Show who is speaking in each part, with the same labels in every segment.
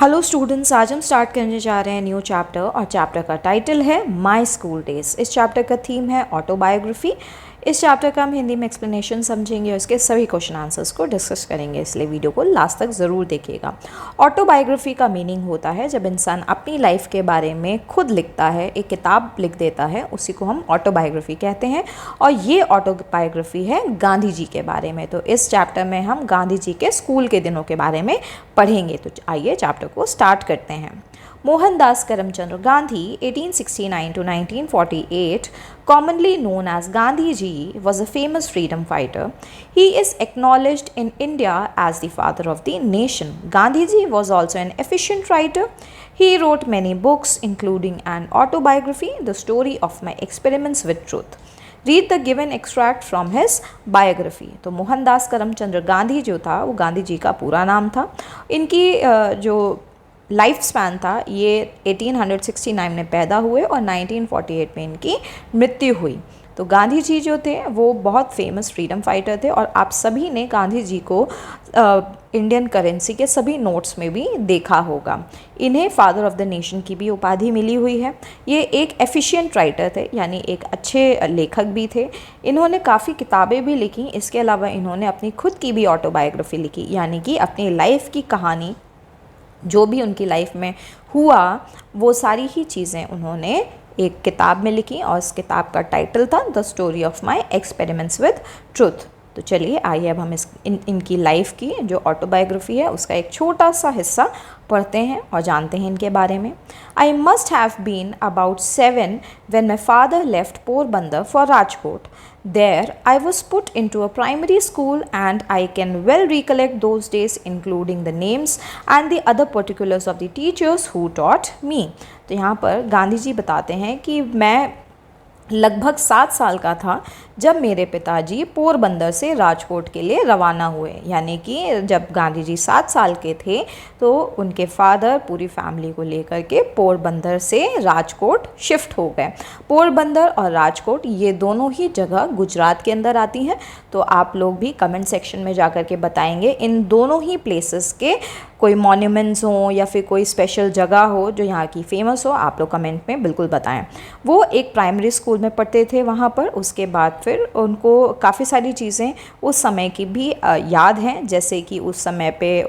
Speaker 1: Hello students, आज हम start करने जा रहे हैं न्यू चैप्टर और चैप्टर का टाइटल है माय स्कूल डेज। इस चैप्टर का थीम है ऑटोबायोग्राफी। इस चैप्टर का हम हिंदी में एक्सप्लेनेशन समझेंगे और इसके सभी क्वेश्चन आंसर्स को डिस्कस करेंगे, इसलिए वीडियो को लास्ट तक ज़रूर देखिएगा। ऑटोबायोग्राफी का मीनिंग होता है जब इंसान अपनी लाइफ के बारे में खुद लिखता है, एक किताब लिख देता है, उसी को हम ऑटोबायोग्राफी कहते हैं। और ये ऑटोबायोग्राफी है गांधी जी के बारे में। तो इस चैप्टर में हम गांधी जी के स्कूल के दिनों के बारे में पढ़ेंगे। तो आइए चैप्टर को स्टार्ट करते हैं। Mohandas Karamchand Gandhi 1869 to 1948, commonly known as Gandhi Ji, was a famous freedom fighter. He is acknowledged in India as the father of the nation. Gandhi Ji was also an efficient writer. He wrote many books, including an autobiography, The Story of My Experiments with Truth. Read the given extract from his biography. तो मोहनदास करमचंद गांधी जो था वो गांधी जी का पूरा नाम था। इनकी जो लाइफ स्पैन था ये 1869 में पैदा हुए और 1948 में इनकी मृत्यु हुई। तो गांधी जी जो थे वो बहुत फेमस फ्रीडम फाइटर थे और आप सभी ने गांधी जी को इंडियन करेंसी के सभी नोट्स में भी देखा होगा। इन्हें फादर ऑफ द नेशन की भी उपाधि मिली हुई है। ये एक एफिशिएंट राइटर थे, यानी एक अच्छे लेखक भी थे। इन्होंने काफ़ी किताबें भी लिखी। इसके अलावा इन्होंने अपनी खुद की भी ऑटोबायोग्राफी लिखी, यानी कि अपनी लाइफ की कहानी, जो भी उनकी लाइफ में हुआ वो सारी ही चीज़ें उन्होंने एक किताब में लिखी और इस किताब का टाइटल था the story of my experiments with truth. तो चलिए आइए अब हम इनकी लाइफ की जो ऑटोबायोग्राफी है उसका एक छोटा सा हिस्सा पढ़ते हैं और जानते हैं इनके बारे में। I must have been about 7 when my father left Porbandar for Rajkot. There I was put into a primary school and I can well recollect those days, including the names and the other particulars of the teachers who taught me. तो यहाँ पर गांधी जी बताते हैं कि मैं लगभग 7 साल का था जब मेरे पिताजी पोरबंदर से राजकोट के लिए रवाना हुए। यानी कि जब गांधी जी 7 साल के थे तो उनके फादर पूरी फैमिली को लेकर के पोरबंदर से राजकोट शिफ्ट हो गए। पोरबंदर और राजकोट ये दोनों ही जगह गुजरात के अंदर आती हैं। तो आप लोग भी कमेंट सेक्शन में जाकर के बताएंगे इन दोनों ही प्लेसेस के कोई मॉन्यूमेंट्स हो या फिर कोई स्पेशल जगह हो जो यहाँ की फेमस हो, आप लोग कमेंट में बिल्कुल बताएं। वो एक प्राइमरी स्कूल में पढ़ते थे वहाँ पर। उसके बाद फिर उनको काफ़ी सारी चीज़ें उस समय की भी याद हैं, जैसे कि उस समय पे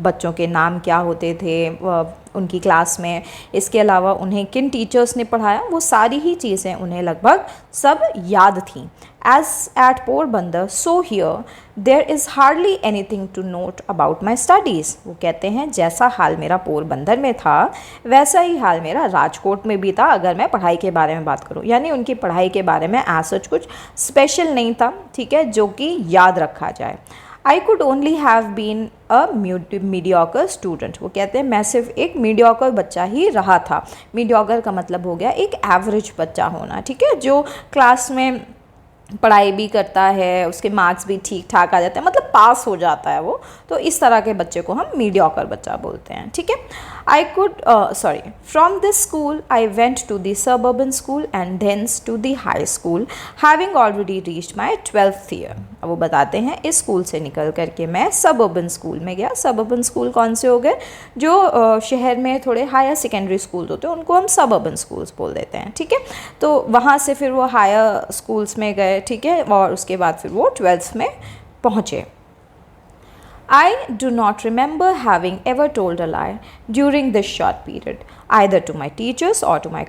Speaker 1: बच्चों के नाम क्या होते थे उनकी क्लास में। इसके अलावा उन्हें किन टीचर्स ने पढ़ाया, वो सारी ही चीज़ें उन्हें लगभग सब याद थीं। As at Porbandar, so here there is hardly anything to note about my studies. वो कहते हैं जैसा हाल मेरा पोरबंदर में था वैसा ही हाल मेरा राजकोट में भी था, अगर मैं पढ़ाई के बारे में बात करूँ। यानी उनकी पढ़ाई के बारे में एज सच कुछ स्पेशल नहीं था, ठीक है, जो कि याद रखा जाए। I could only have been a mediocre student. वो कहते हैं मैं सिर्फ एक मीडियोकर बच्चा ही रहा था। मीडियोकर का मतलब हो गया एक एवरेज बच्चा होना, ठीक है, जो क्लास में पढ़ाई भी करता है, उसके मार्क्स भी ठीक ठाक आ जाते हैं, मतलब पास हो जाता है वो। तो इस तरह के बच्चे को हम मीडियोकर बच्चा बोलते हैं, ठीक है। From this school I went to the suburban school and thence to the high school having already reached my 12th year. अब वो बताते हैं इस स्कूल से निकल करके मैं सबअर्बन स्कूल में गया। सबअर्बन स्कूल कौन से हो गए, जो शहर में थोड़े हायर सेकेंडरी स्कूल्स होते हैं उनको हम सबअर्बन स्कूल्स बोल देते हैं, ठीक है। तो वहाँ से फिर वो हायर स्कूल्स में गए, ठीक है, और उसके बाद फिर वो 12th में पहुँचे। I do not remember having ever told a lie during this short period, either to my teachers or to my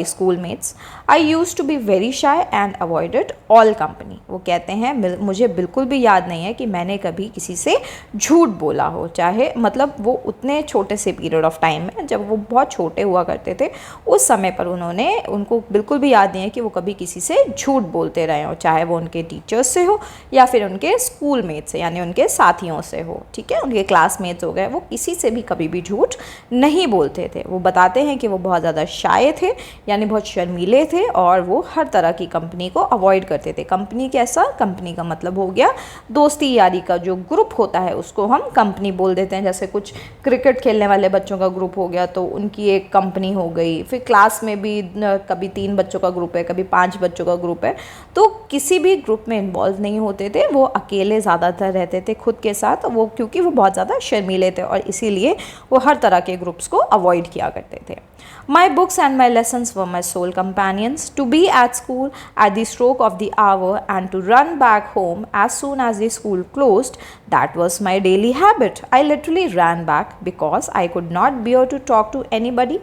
Speaker 1: schoolmates. I used to be very shy and avoided all company. वो कहते हैं मुझे बिल्कुल भी याद नहीं है कि मैंने कभी किसी से झूठ बोला हो, चाहे मतलब वो उतने छोटे से पीरियड ऑफ टाइम में जब वो बहुत छोटे हुआ करते थे उस समय पर उनको बिल्कुल भी याद नहीं है कि वो कभी किसी से झूठ बोलते रहे हो, चाहे वो उनके टीचर्स से हो या फिर उनके स्कूलमेट से, यानी उनके साथियों से हो, ठीक है, उनके क्लासमेट्स हो गए, वो किसी से भी कभी भी झूठ नहीं बोलते होते थे। वो बताते हैं कि वो बहुत ज़्यादा शाय थे, यानी बहुत शर्मीले थे, और वो हर तरह की कंपनी को अवॉइड करते थे। कंपनी कैसा? कंपनी का मतलब हो गया दोस्ती यारी का जो ग्रुप होता है उसको हम कंपनी बोल देते हैं। जैसे कुछ क्रिकेट खेलने वाले बच्चों का ग्रुप हो गया तो उनकी एक कंपनी हो गई। फिर क्लास में भी कभी 3 बच्चों का ग्रुप है, कभी 5 बच्चों का ग्रुप है, तो किसी भी ग्रुप में इन्वॉल्व नहीं होते थे। वो अकेले ज़्यादातर रहते थे खुद के साथ, वो क्योंकि वो बहुत ज़्यादा शर्मीले थे और इसीलिए वो हर तरह के ग्रुप्स को अवॉइड किया करते थे। My books and my lessons were my sole companions. To be at school at the stroke of the hour and to run back home as soon as the school closed, that was my daily habit. I literally ran back because I could not bear to talk to anybody.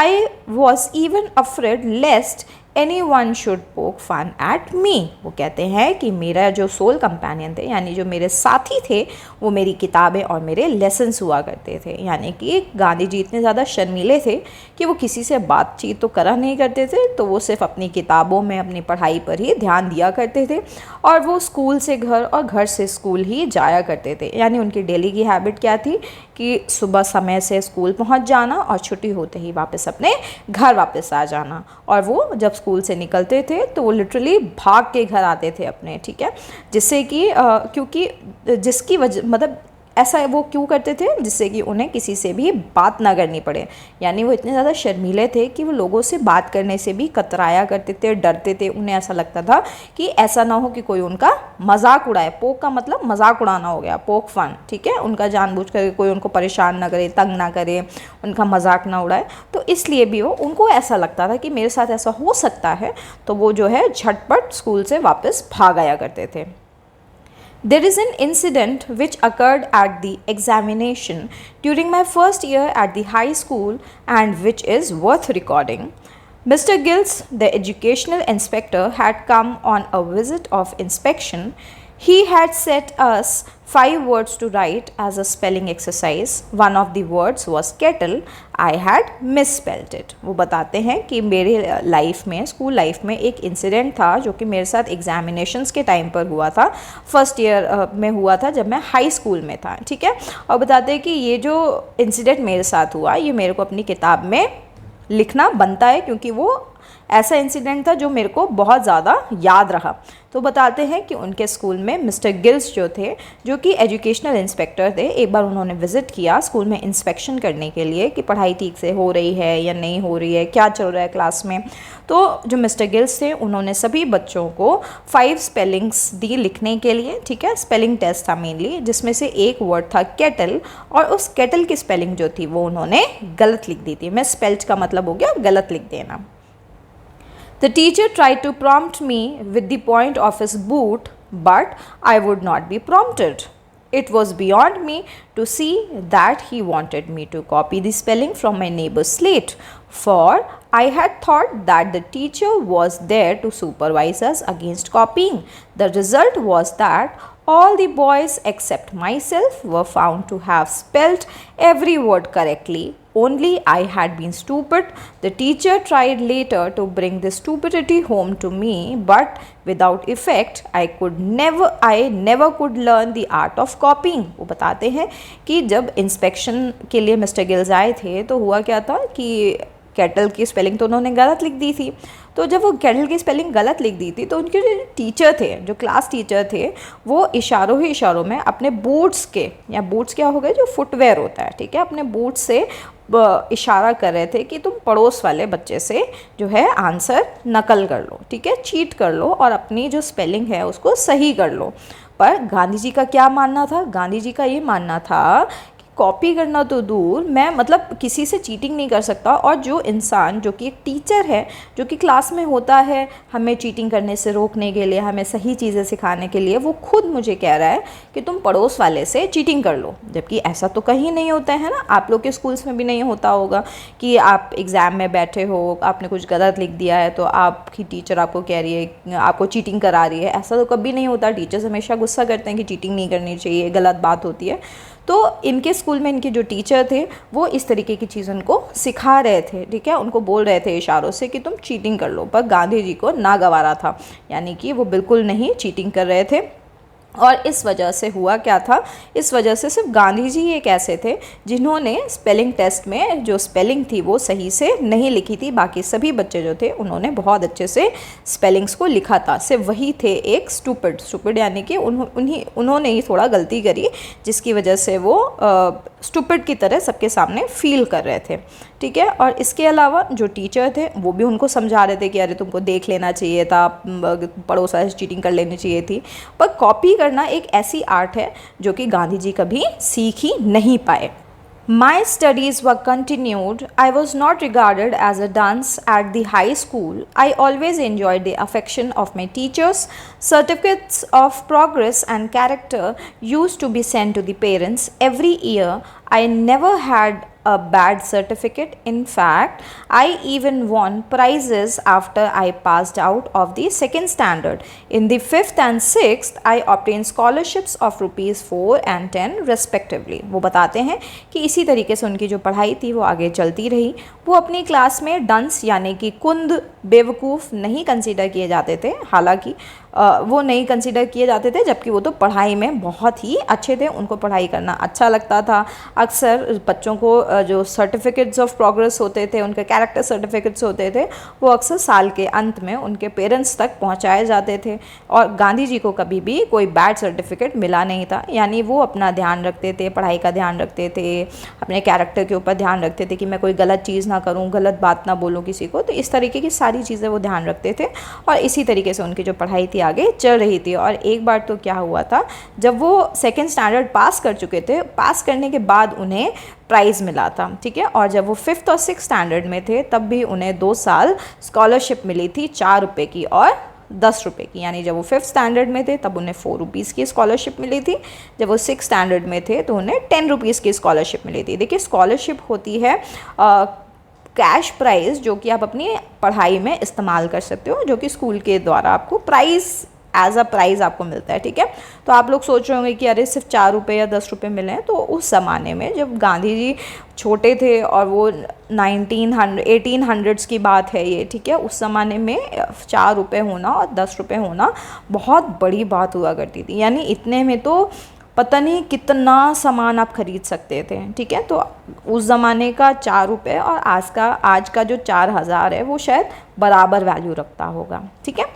Speaker 1: I was even afraid lest anyone should poke fun at me. वो कहते हैं कि मेरा जो soul companion थे, यानी जो मेरे साथी थे, वो मेरी किताबें और मेरे लेसन्स हुआ करते थे। यानी कि गांधी जी इतने ज़्यादा शर्मीले थे कि वो किसी से बातचीत तो करा नहीं करते थे, तो वो सिर्फ अपनी किताबों में, अपनी पढ़ाई पर ही ध्यान दिया करते थे, और वो स्कूल से घर और घर से स्कूल ही जाया करते थे। यानी उनकी डेली की हैबिट क्या थी कि सुबह समय से स्कूल पहुंच जाना और छुट्टी होते ही वापस अपने घर वापस आ जाना। और वो जब स्कूल से निकलते थे तो वो लिटरली भाग के घर आते थे अपने, ठीक है, जिससे कि क्योंकि जिसकी वजह मतलब ऐसा वो क्यों करते थे, जिससे कि उन्हें किसी से भी बात ना करनी पड़े। यानी वो इतने ज़्यादा शर्मीले थे कि वो लोगों से बात करने से भी कतराया करते थे, डरते थे। उन्हें ऐसा लगता था कि ऐसा ना हो कि कोई उनका मजाक उड़ाए। पोक का मतलब मजाक उड़ाना हो गया, पोक फन, ठीक है, उनका जानबूझ कर कोई उनको परेशान ना करे, तंग ना करे, उनका मजाक ना उड़ाए। तो इसलिए भी वो उनको ऐसा लगता था कि मेरे साथ ऐसा हो सकता है, तो वो जो है झटपट स्कूल से वापस भाग आया करते थे। There is an incident which occurred at the examination during my first year at the high school and which is worth recording. Mr. Gills, the educational inspector, had come on a visit of inspection. He had set us 5 words to write as a spelling exercise. One of the words was kettle. I had misspelled it. वो बताते हैं कि मेरे life में, school life में एक incident था जो कि मेरे साथ एग्जामिनेशंस के टाइम पर हुआ था। फर्स्ट ईयर में हुआ था जब मैं हाई स्कूल में था, ठीक है। और बताते हैं कि ये जो इंसिडेंट मेरे साथ हुआ, ये मेरे को अपनी किताब में लिखना बनता है, क्योंकि वो ऐसा इंसिडेंट था जो मेरे को बहुत ज़्यादा याद रहा। तो बताते हैं कि उनके स्कूल में मिस्टर गिल्स जो थे, जो कि एजुकेशनल इंस्पेक्टर थे, एक बार उन्होंने विज़िट किया स्कूल में इंस्पेक्शन करने के लिए कि पढ़ाई ठीक से हो रही है या नहीं हो रही है, क्या चल रहा है क्लास में। तो जो मिस्टर गिल्स थे उन्होंने सभी बच्चों को 5 स्पेलिंग्स दी लिखने के लिए, ठीक है, स्पेलिंग टेस्ट था मेनली, जिसमें से एक वर्ड था केटल, और उस केटल की स्पेलिंग जो थी वो उन्होंने गलत लिख दी थी। मिस स्पेल्ड का मतलब हो गया गलत लिख देना। The teacher tried to prompt me with the point of his boot, but I would not be prompted. It was beyond me to see that he wanted me to copy the spelling from my neighbor's slate, for I had thought that the teacher was there to supervise us against copying. The result was that all the boys except myself were found to have spelt every word correctly. Only I had been stupid. The teacher tried later to bring this stupidity home to me, but without effect. I never could learn the art of copying. वो बताते हैं कि जब inspection के लिए mister gills आए थे तो हुआ क्या था कि केटल की स्पेलिंग तो उन्होंने गलत लिख दी थी। तो जब वो केटल की स्पेलिंग गलत लिख दी थी तो उनके जो टीचर थे, जो क्लास टीचर थे, वो इशारों ही इशारों में अपने बूट्स के, या बूट्स क्या हो गए, जो फुटवेयर होता है, ठीक है, अपने बूट से इशारा कर रहे थे कि तुम पड़ोस वाले बच्चे से जो है आंसर नकल कर लो, ठीक है, चीट कर लो और अपनी जो स्पेलिंग है उसको सही कर लो। पर गांधी जी का क्या मानना था? गांधी जी का ये मानना था कॉपी करना तो दूर, मैं मतलब किसी से चीटिंग नहीं कर सकता, और जो इंसान जो कि एक टीचर है, जो कि क्लास में होता है हमें चीटिंग करने से रोकने के लिए, हमें सही चीज़ें सिखाने के लिए, वो खुद मुझे कह रहा है कि तुम पड़ोस वाले से चीटिंग कर लो, जबकि ऐसा तो कहीं नहीं होता है ना। आप लोग के स्कूल्स में भी नहीं होता होगा कि आप एग्ज़ाम में बैठे हो, आपने कुछ गलत लिख दिया है तो आपकी टीचर आपको कह रही है, आपको चीटिंग करा रही है। ऐसा तो कभी नहीं होता। टीचर्स हमेशा गुस्सा करते हैं कि चीटिंग नहीं करनी चाहिए, गलत बात होती है। तो इनके स्कूल में इनके जो टीचर थे वो इस तरीके की चीज़ उनको सिखा रहे थे, ठीक है, उनको बोल रहे थे इशारों से कि तुम चीटिंग कर लो। पर गांधी जी को नागवारा था, यानी कि वो बिल्कुल नहीं चीटिंग कर रहे थे। और इस वजह से हुआ क्या था, इस वजह से सिर्फ गांधी जी एक ऐसे थे जिन्होंने स्पेलिंग टेस्ट में जो स्पेलिंग थी वो सही से नहीं लिखी थी। बाकी सभी बच्चे जो थे उन्होंने बहुत अच्छे से स्पेलिंग्स को लिखा था, सिर्फ वही थे एक स्टूपिड यानी कि उन्होंने ही थोड़ा गलती करी, जिसकी वजह से वो स्टूपिड की तरह सबके सामने फील कर रहे थे। ठीक है, और इसके अलावा जो टीचर थे वो भी उनको समझा रहे थे कि अरे तुमको देख लेना चाहिए था, पड़ोसा से चीटिंग कर लेनी चाहिए थी। पर कॉपी करना एक ऐसी आर्ट है जो कि गांधी जी कभी सीख ही नहीं पाए। My studies were continued. I was not regarded as a dunce at the high school. I always enjoyed the affection of my teachers. Certificates of progress and character used to be sent to the parents every year. I never had a bad certificate. In fact, I even won prizes after I passed out of the second standard. In the 5th and 6th, I obtained scholarships of rupees 4 and 10 respectively. वो बताते हैं कि इसी तरीके से उनकी जो पढ़ाई थी वो आगे चलती रही। वो अपनी क्लास में डंस यानी कि कुंद, बेवकूफ़ नहीं कंसीडर किए जाते थे, हालांकि वो नहीं कंसीडर किए जाते थे, जबकि वो तो पढ़ाई में बहुत ही अच्छे थे, उनको पढ़ाई करना अच्छा लगता था। अक्सर बच्चों को जो सर्टिफिकेट्स ऑफ प्रोग्रेस होते थे, उनके कैरेक्टर सर्टिफिकेट्स होते थे, वो अक्सर साल के अंत में उनके पेरेंट्स तक पहुंचाए जाते थे। और गांधी जी को कभी भी कोई बैड सर्टिफिकेट मिला नहीं था, यानी वो अपना ध्यान रखते थे, पढ़ाई का ध्यान रखते थे, अपने कैरेक्टर के ऊपर ध्यान रखते थे कि मैं कोई गलत चीज़ ना करूँ, गलत बात ना बोलूँ किसी को। तो इस तरीके की सारी चीज़ें वो ध्यान रखते थे और इसी तरीके से उनकी जो पढ़ाई थी आगे चल रही थी। और एक बार तो क्या हुआ था, जब वो सेकंड स्टैंडर्ड पास कर चुके थे, पास करने के बाद उन्हें प्राइज़ मिला था। ठीक है, और जब वो 5th और 6th स्टैंडर्ड में थे तब भी उन्हें 2 साल स्कॉलरशिप मिली थी, 4 रुपये की और 10 रुपये की। यानी जब वो 5th स्टैंडर्ड में थे तब उन्हें 4 रुपीज़ की स्कॉलरशिप मिली थी, जब वो 6th स्टैंडर्ड में थे तो उन्हें 10 रुपीज़ की स्कॉलरशिप मिली थी। देखिए, स्कॉलरशिप होती है कैश प्राइज़ जो कि आप अपनी पढ़ाई में इस्तेमाल कर सकते हो, जो कि स्कूल के द्वारा आपको प्राइज़ एज अ प्राइज़ आपको मिलता है। ठीक है, तो आप लोग सोच रहे होंगे कि अरे सिर्फ 4 रुपये या 10 रुपये मिले हैं। तो उस ज़माने में जब गांधी जी छोटे थे और वो 1800s की बात है ये, ठीक है, उस ज़माने में 4 रुपये होना और 10 रुपये होना बहुत बड़ी बात हुआ करती थी। यानी इतने में तो पता नहीं कितना सामान आप खरीद सकते थे। ठीक है, तो उस ज़माने का 4 रुपये और आज का जो 4000 है वो शायद बराबर वैल्यू रखता होगा। ठीक है,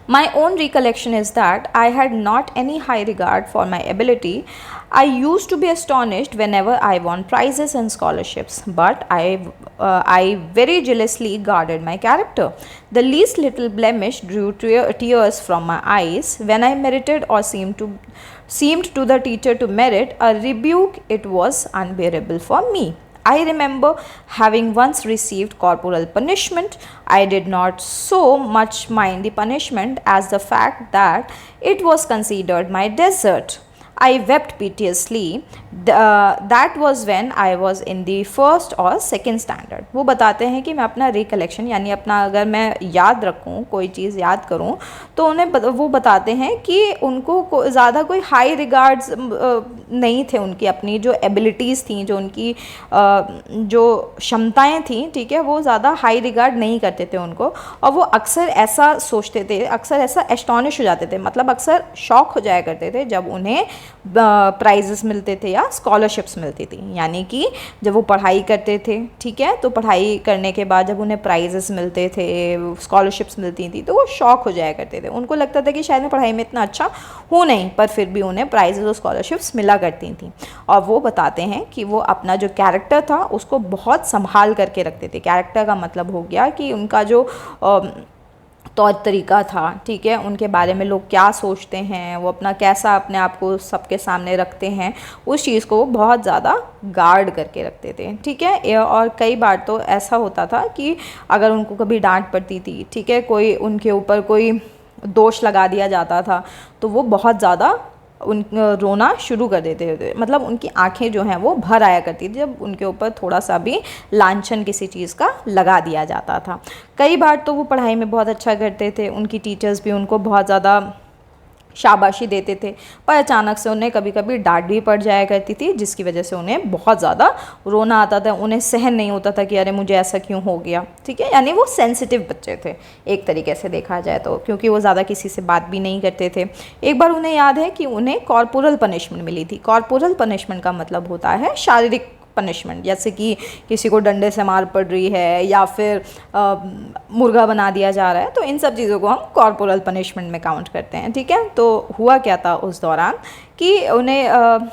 Speaker 1: My own recollection is that I had not any high regard for my ability. I used to be astonished whenever I won prizes and scholarships, but I very jealously guarded my character. The least little blemish drew tears from my eyes. When I merited or seemed to the teacher to merit a rebuke, it was unbearable for me. I remember having once received corporal punishment. I did not so much mind the punishment as the fact that it was considered my desert. I wept piteously. That was when I was in the 1st or 2nd standard. वो बताते हैं कि मैं अपना recollection यानी अपना अगर मैं याद रखूँ, कोई चीज़ याद करूँ, तो उन्हें वो बताते हैं कि उनको ज़्यादा कोई हाई रिगार्ड्स नहीं थे। उनकी अपनी जो एबिलिटीज़ थी, जो उनकी जो क्षमताएँ थी, ठीक है, वो ज़्यादा हाई रिगार्ड नहीं करते थे उनको। और वो अक्सर ऐसा सोचते थे, अक्सर ऐसा एस्टॉनिश हो जाते थे, मतलब अक्सर शॉक हो जाया करते थे जब उन्हें प्राइजेस मिलते थे या स्कॉलरशिप्स मिलती थी। यानी कि जब वो पढ़ाई करते थे, ठीक है, तो पढ़ाई करने के बाद जब उन्हें प्राइजेस मिलते थे, स्कॉलरशिप्स मिलती थी, तो वो शॉक हो जाया करते थे। उनको लगता था कि शायद मैं पढ़ाई में इतना अच्छा हूँ नहीं, पर फिर भी उन्हें प्राइजेस और स्कॉलरशिप्स मिला करती थी। और वो बताते हैं कि वो अपना जो कैरेक्टर था उसको बहुत संभाल करके रखते थे। कैरेक्टर का मतलब हो गया कि उनका जो तौर तरीका था, ठीक है, उनके बारे में लोग क्या सोचते हैं, वो अपना कैसा अपने आप को सबके सामने रखते हैं, उस चीज़ को वो बहुत ज़्यादा गार्ड करके रखते थे। ठीक है, और कई बार तो ऐसा होता था कि अगर उनको कभी डांट पड़ती थी, ठीक है, कोई उनके ऊपर कोई दोष लगा दिया जाता था, तो वो बहुत ज़्यादा रोना शुरू कर देते थे। मतलब उनकी आंखें जो हैं वो भर आया करती थी जब उनके ऊपर थोड़ा सा भी लांछन किसी चीज़ का लगा दिया जाता था। कई बार तो वो पढ़ाई में बहुत अच्छा करते थे, उनकी टीचर्स भी उनको बहुत ज़्यादा शाबाशी देते थे, पर अचानक से उन्हें कभी कभी डांट भी पड़ जाया करती थी, जिसकी वजह से उन्हें बहुत ज़्यादा रोना आता था। उन्हें सहन नहीं होता था कि अरे मुझे ऐसा क्यों हो गया, ठीक है। यानी वो सेंसिटिव बच्चे थे एक तरीके से देखा जाए तो, क्योंकि वो ज़्यादा किसी से बात भी नहीं करते थे। एक बार उन्हें याद है कि उन्हें कॉर्पोरल पनिशमेंट मिली थी। कॉर्पोरल पनिशमेंट का मतलब होता है शारीरिक पनिशमेंट, जैसे कि किसी को डंडे से मार पड़ रही है या फिर मुर्गा बना दिया जा रहा है, तो इन सब चीज़ों को हम कॉर्पोरल पनिशमेंट में काउंट करते हैं, ठीक है। तो हुआ क्या था उस दौरान कि उन्हें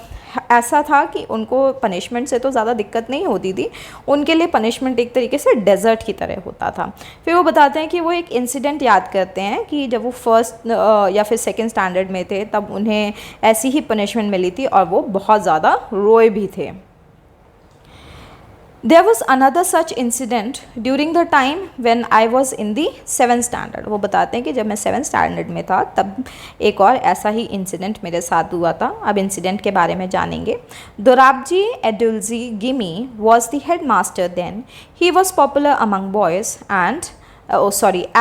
Speaker 1: ऐसा था कि उनको पनिशमेंट से तो ज़्यादा दिक्कत नहीं होती थी, उनके लिए पनिशमेंट एक तरीके से डेजर्ट की तरह होता था। फिर वो बताते हैं कि वो एक इंसिडेंट याद करते हैं कि जब वो फर्स्ट या फिर सेकंड स्टैंडर्ड में थे, तब उन्हें ऐसी ही पनिशमेंट मिली थी और वो बहुत ज़्यादा रोए भी थे। There was another such incident during the time when I was in the 7th standard। वो बताते हैं कि जब मैं 7th standard में था तब एक और ऐसा ही इंसिडेंट मेरे साथ हुआ था। अब इंसिडेंट के बारे में जानेंगे। Dorabji Edulji gimme was the headmaster then। He was popular among boys and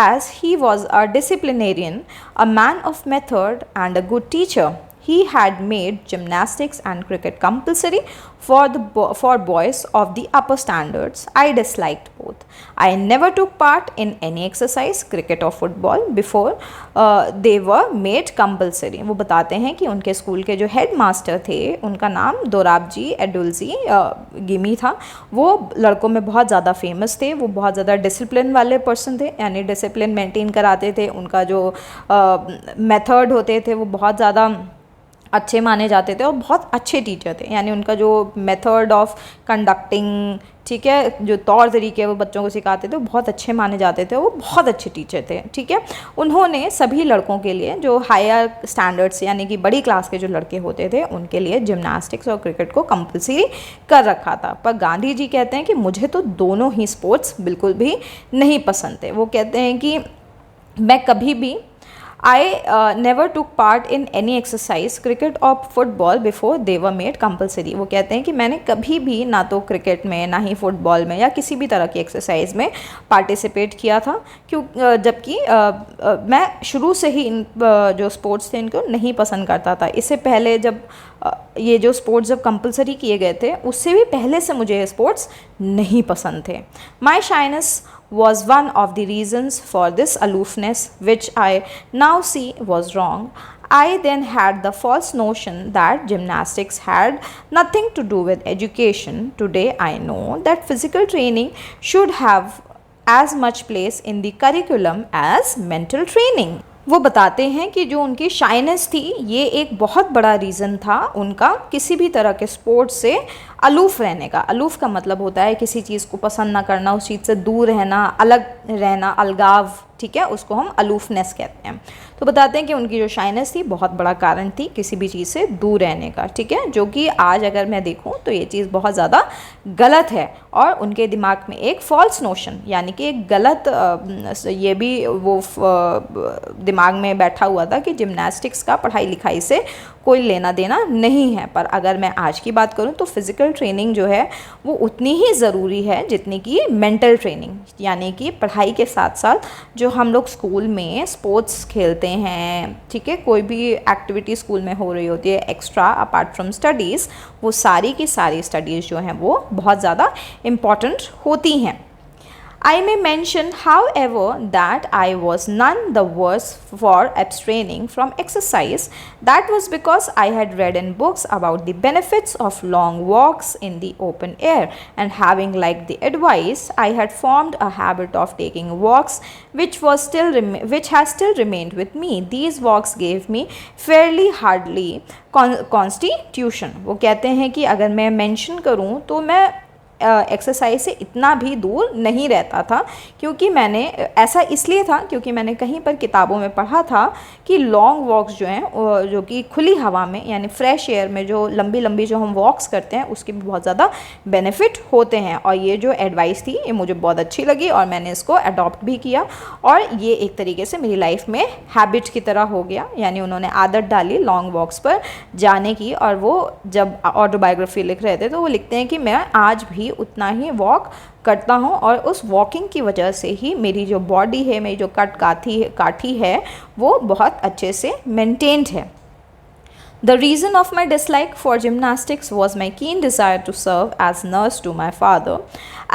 Speaker 1: as he was a disciplinarian, a man of method and a good teacher। He had made gymnastics and cricket compulsory for boys of the upper standards। I disliked both। I never took part in any exercise, cricket or football, before they were made compulsory। वो बताते हैं कि उनके school के जो head master थे, उनका नाम दोराबजी एडुल्जी गिमी था। वो लड़कों में बहुत ज़्यादा फेमस थे, वो बहुत ज़्यादा डिसिप्लिन वाले पर्सन थे, यानी डिसिप्लिन मेंटेन कराते थे। उनका जो मेथड होते थे वो बहुत ज़्यादा अच्छे माने जाते थे और बहुत अच्छे टीचर थे, यानी उनका जो मेथड ऑफ कंडक्टिंग, ठीक है, जो तौर तरीके वो बच्चों को सिखाते थे वो बहुत अच्छे माने जाते थे। वो बहुत अच्छे टीचर थे, ठीक है। उन्होंने सभी लड़कों के लिए जो हायर स्टैंडर्ड्स यानी कि बड़ी क्लास के जो लड़के होते थे उनके लिए जिम्नास्टिक्स और क्रिकेट को कंपलसरी कर रखा था। पर गांधी जी कहते हैं कि मुझे तो दोनों ही स्पोर्ट्स बिल्कुल भी नहीं पसंद थे। वो कहते हैं कि मैं कभी भी I never took part in any exercise, cricket or football before they were made compulsory। वो कहते हैं कि मैंने कभी भी ना तो क्रिकेट में ना ही फुटबॉल में या किसी भी तरह की एक्सरसाइज में पार्टिसिपेट किया था, क्यों जबकि मैं शुरू से ही इन जो स्पोर्ट्स थे इनको नहीं पसंद करता था। इससे पहले जब ये जो स्पोर्ट्स जब कंपलसरी किए गए थे उससे भी पहले से मुझे ये स्पोर्ट्स नहीं पसंद थे। माई shyness was one of the reasons for this aloofness, which I now see was wrong। I then had the false notion that gymnastics had nothing to do with education। Today I know that physical training should have as much place in the curriculum as mental training। वो बताते हैं कि जो उनकी shyness थी ये एक बहुत बड़ा रीज़न था उनका किसी भी तरह के स्पोर्ट्स से अलूफ़ रहने का। अलूफ़ का मतलब होता है किसी चीज़ को पसंद ना करना, उस चीज़ से दूर रहना, अलग रहना, अलगाव, ठीक है, उसको हम अलूफनेस कहते हैं। तो बताते हैं कि उनकी जो शाइनेस थी बहुत बड़ा कारण थी किसी भी चीज़ से दूर रहने का, ठीक है, जो कि आज अगर मैं देखूं तो ये चीज़ बहुत ज़्यादा गलत है। और उनके दिमाग में एक फॉल्स नोशन यानी कि एक गलत ये भी वो दिमाग में बैठा हुआ था कि जिम्नास्टिक्स का पढ़ाई लिखाई से कोई लेना देना नहीं है। पर अगर मैं आज की बात करूं तो फिज़िकल ट्रेनिंग जो है वो उतनी ही ज़रूरी है जितनी कि मेंटल ट्रेनिंग, यानी कि पढ़ाई के साथ साथ जो हम लोग स्कूल में स्पोर्ट्स खेलते हैं, ठीक है, कोई भी एक्टिविटी स्कूल में हो रही होती है एक्स्ट्रा अपार्ट फ्रॉम स्टडीज़, वो सारी की सारी स्टडीज़ जो हैं वो बहुत ज़्यादा इम्पॉर्टेंट होती हैं। I may mention, however, that I was none the worse for abstaining from exercise। That was because I had read in books about the benefits of long walks in the open air, and having liked the advice, I had formed a habit of taking walks, which has still remained with me। These walks gave me fairly hardly constitution। वो कहते हैं कि अगर मैं mention करूँ तो मैं exercise से इतना भी दूर नहीं रहता था, क्योंकि मैंने ऐसा इसलिए था क्योंकि मैंने कहीं पर किताबों में पढ़ा था कि लॉन्ग वॉक्स जो हैं जो कि खुली हवा में यानी फ्रेश एयर में जो लंबी लंबी जो हम वॉक्स करते हैं उसके भी बहुत ज़्यादा बेनिफिट होते हैं। और ये जो एडवाइस थी ये मुझे बहुत अच्छी लगी और मैंने इसको अडॉप्ट भी किया और ये एक तरीके से मेरी लाइफ में हैबिट की तरह हो गया। यानी उन्होंने आदत डाली लॉन्ग वॉक्स पर जाने की। और वो जब ऑटोबायोग्राफी लिख रहे थे तो वो लिखते हैं कि मैं आज भी भी उतना ही वॉक करता हूँ और उस वॉकिंग की वजह से ही मेरी जो बॉडी है, मेरी जो काठी है वो बहुत अच्छे से मेंटेन्ड है। The reason of my dislike for gymnastics was my keen desire to serve as nurse to my father.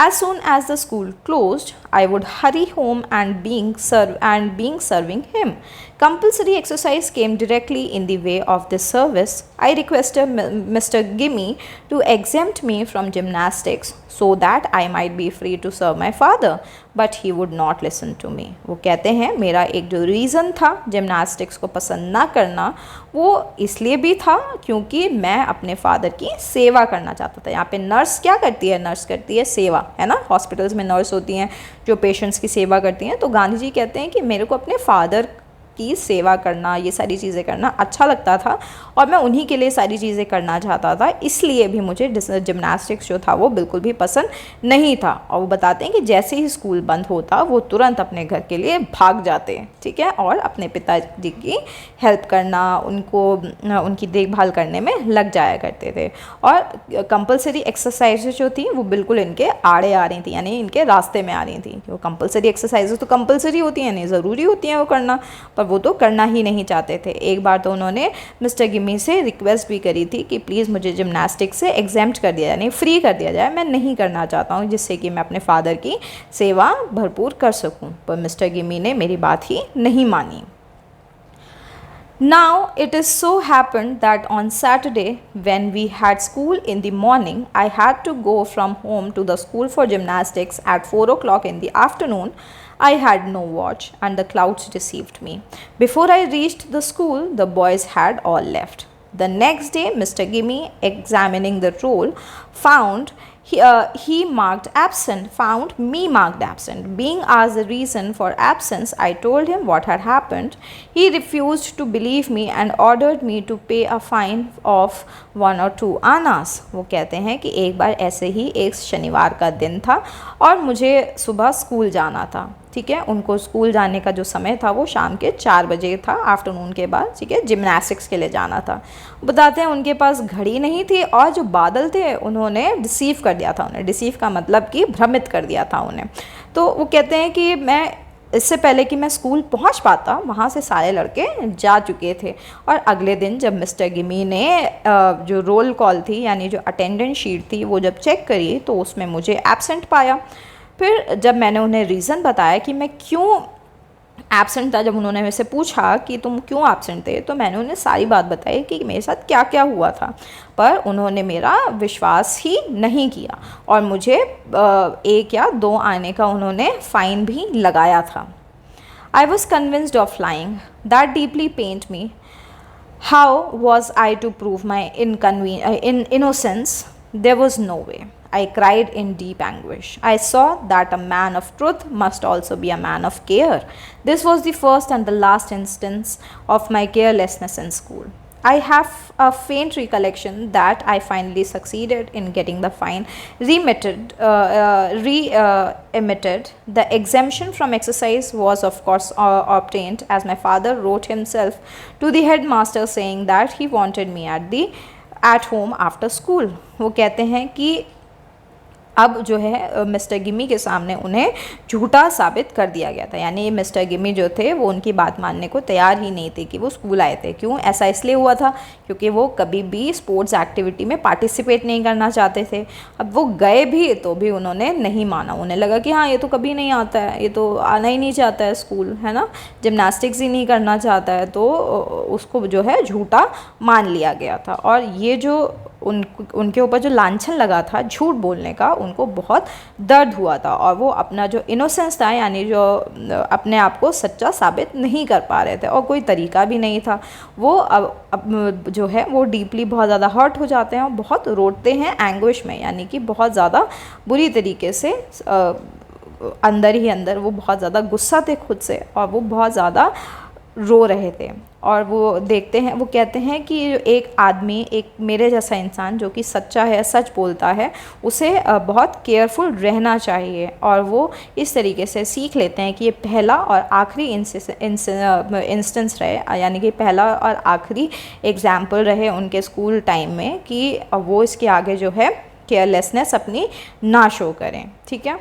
Speaker 1: As soon as the school closed, I would hurry home and being serving him. Compulsory exercise came directly in the way of this service. I requested Mr. Gimme to exempt me from gymnastics so that I might be free to serve my father. But he would not listen to me. वो कहते हैं मेरा एक जो reason था gymnastics को पसंद ना करना वो इसलिए भी था क्योंकि मैं अपने फादर की सेवा करना चाहता था। यहाँ पे नर्स क्या करती है? नर्स करती है सेवा, है ना। हॉस्पिटल्स में नर्स होती हैं जो पेशेंट्स की सेवा करती हैं। तो गांधी जी कहते हैं कि मेरे को अपने फादर की सेवा करना, ये सारी चीज़ें करना अच्छा लगता था और मैं उन्हीं के लिए सारी चीज़ें करना चाहता था, इसलिए भी मुझे जिमनास्टिक्स जो था वो बिल्कुल भी पसंद नहीं था। और वो बताते हैं कि जैसे ही स्कूल बंद होता वो तुरंत अपने घर के लिए भाग जाते, ठीक है, और अपने पिताजी की हेल्प करना, उनकी देखभाल करने में लग जाया करते थे। और कंपलसरी एक्सरसाइजेज जो थी वो बिल्कुल इनके आड़े आ रही थी, यानी इनके रास्ते में आ रही थी। वो कंपलसरी एक्सरसाइजेज तो कंपलसरी होती हैं, नहीं ज़रूरी होती हैं वो करना, पर वो तो करना ही नहीं चाहते थे। एक बार तो उन्होंने मिस्टर गिमी से रिक्वेस्ट भी करी थी कि प्लीज़ मुझे जिमनास्टिक्स से एग्जेम्प्ट कर दिया जाए, यानी फ्री कर दिया जाए, मैं नहीं करना चाहता हूँ, जिससे कि मैं अपने फादर की सेवा भरपूर कर सकूँ। पर मिस्टर गिमी ने मेरी बात ही नहीं मानी। Now it is so happened that on Saturday when we had school in the morning, I had to go from home to the school for gymnastics at 4 o'clock in the afternoon. I had no watch and the clouds deceived me. Before I reached the school, the boys had all left. The next day, Mr. Gimme, examining the roll, found found me marked absent. Being asked the reason for absence, I told him what had happened. He refused to believe me and ordered me to pay a fine of 1 or 2 Anas. वो कहते हैं कि एक बार ऐसे ही एक शनिवार का दिन था और मुझे सुबह स्कूल जाना था, ठीक है। उनको स्कूल जाने का जो समय था वो शाम के 4 बजे था, आफ्टरनून के बाद, ठीक है, जिमनास्टिक्स के लिए जाना था। बताते हैं उनके पास घड़ी नहीं थी और जो बादल थे उन्होंने डिसीव कर दिया था उन्हें। डिसीव का मतलब कि भ्रमित कर दिया था उन्हें। तो वो कहते हैं कि मैं इससे पहले कि मैं स्कूल पहुंच पाता वहाँ से सारे लड़के जा चुके थे। और अगले दिन जब मिस्टर गिमी ने जो रोल कॉल थी यानी जो अटेंडेंस शीट थी वो जब चेक करी तो उसमें मुझे एब्सेंट पाया। फिर जब मैंने उन्हें रीज़न बताया कि मैं क्यों एब्सेंट था, जब उन्होंने मेरे से पूछा कि तुम क्यों एब्सेंट थे, तो मैंने उन्हें सारी बात बताई कि मेरे साथ क्या क्या हुआ था, पर उन्होंने मेरा विश्वास ही नहीं किया और मुझे 1 या 2 आने का उन्होंने फ़ाइन भी लगाया था। I was convinced of flying, that deeply pained me. How was I to prove my innocence? There was no way. I cried in deep anguish. I saw that a man of truth must also be a man of care. This was the first and the last instance of my carelessness in school. I have a faint recollection that I finally succeeded in getting the fine remitted. The exemption from exercise was of course obtained, as my father wrote himself to the headmaster saying that he wanted me at home after school. वो कहते हैं कि अब जो है mister gimme के सामने उन्हें झूठा साबित कर दिया गया था, यानी मिस्टर गिमी जो थे वो उनकी बात मानने को तैयार ही नहीं थे कि वो स्कूल आए थे। क्यों? ऐसा इसलिए हुआ था क्योंकि वो कभी भी स्पोर्ट्स एक्टिविटी में पार्टिसिपेट नहीं करना चाहते थे। अब वो गए भी तो भी उन्होंने नहीं माना, उन्हें लगा कि हाँ ये तो कभी नहीं आता है, ये तो आना ही नहीं चाहता है स्कूल, है ना, जिमनास्टिक्स ही नहीं करना चाहता है, तो उसको जो है झूठा मान लिया गया था। और ये जो उनके ऊपर जो लांछन लगा था झूठ बोलने का, उनको बहुत दर्द हुआ था और वो अपना जो इनोसेंस था यानी जो अपने आप को सच्चा साबित नहीं कर पा रहे थे और कोई तरीका भी नहीं था। वो अब जो है वो डीपली बहुत ज़्यादा हर्ट हो जाते हैं और बहुत रोते हैं एंग्विश में, यानी कि बहुत ज़्यादा बुरी तरीके से अंदर ही अंदर वो बहुत ज़्यादा गुस्सा थे खुद से और वो बहुत ज़्यादा रो रहे थे। और वो देखते हैं, वो कहते हैं कि एक आदमी, एक मेरे जैसा इंसान जो कि सच्चा है, सच बोलता है, उसे बहुत केयरफुल रहना चाहिए। और वो इस तरीके से सीख लेते हैं कि ये पहला और आखिरी इंस्टेंस रहे, यानी कि पहला और आखिरी एग्जाम्पल रहे उनके स्कूल टाइम में, कि वो इसके आगे जो है केयरलेसनेस अपनी ना शो करें, ठीक है।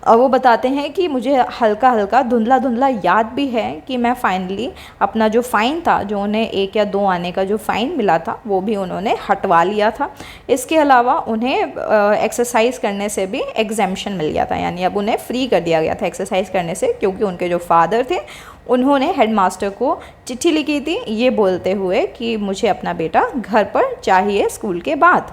Speaker 1: और वो बताते हैं कि मुझे हल्का हल्का धुंधला धुंधला याद भी है कि मैं फाइनली अपना जो फ़ाइन था, जो उन्हें 1 या 2 आने का जो फ़ाइन मिला था, वो भी उन्होंने हटवा लिया था। इसके अलावा उन्हें एक्सरसाइज करने से भी एग्जेम्पशन मिल गया था, यानी अब उन्हें फ्री कर दिया गया था एक्सरसाइज करने से, क्योंकि उनके जो फादर थे उन्होंने हेडमास्टर को चिट्ठी लिखी थी ये बोलते हुए कि मुझे अपना बेटा घर पर चाहिए स्कूल के बाद।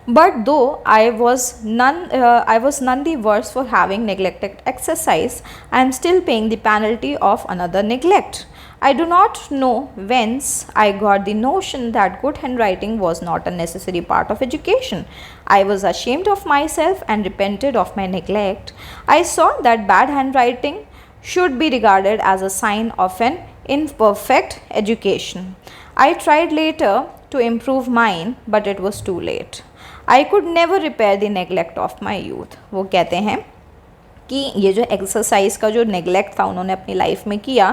Speaker 1: But though I was none the worse for having neglected exercise, I am still paying the penalty of another neglect. I do not know whence I got the notion that good handwriting was not a necessary part of education. I was ashamed of myself and repented of my neglect. I saw that bad handwriting should be regarded as a sign of an imperfect education. I tried later to improve mine, but it was too late. I could never repair the neglect of my youth. वो कहते हैं कि ये जो exercise का जो neglect था उन्होंने अपनी लाइफ में किया,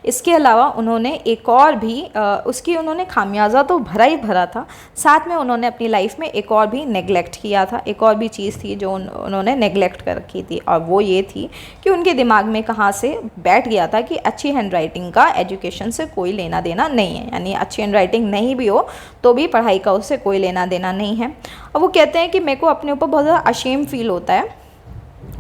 Speaker 1: इसके अलावा उन्होंने एक और भी उसकी उन्होंने खामियाजा तो भरा ही भरा था, साथ में उन्होंने अपनी लाइफ में एक और भी नेगलेक्ट किया था। एक और भी चीज़ थी जो उन्होंने नेगलेक्ट कर रखी थी, और वो ये थी कि उनके दिमाग में कहाँ से बैठ गया था कि अच्छी हैंड राइटिंग का एजुकेशन से कोई लेना देना नहीं है, यानी अच्छी हैंड राइटिंग नहीं भी हो तो भी पढ़ाई का उससे कोई लेना देना नहीं है। और वो कहते हैं कि मेरे को अपने ऊपर बहुत ज़्यादा अशेम फील होता है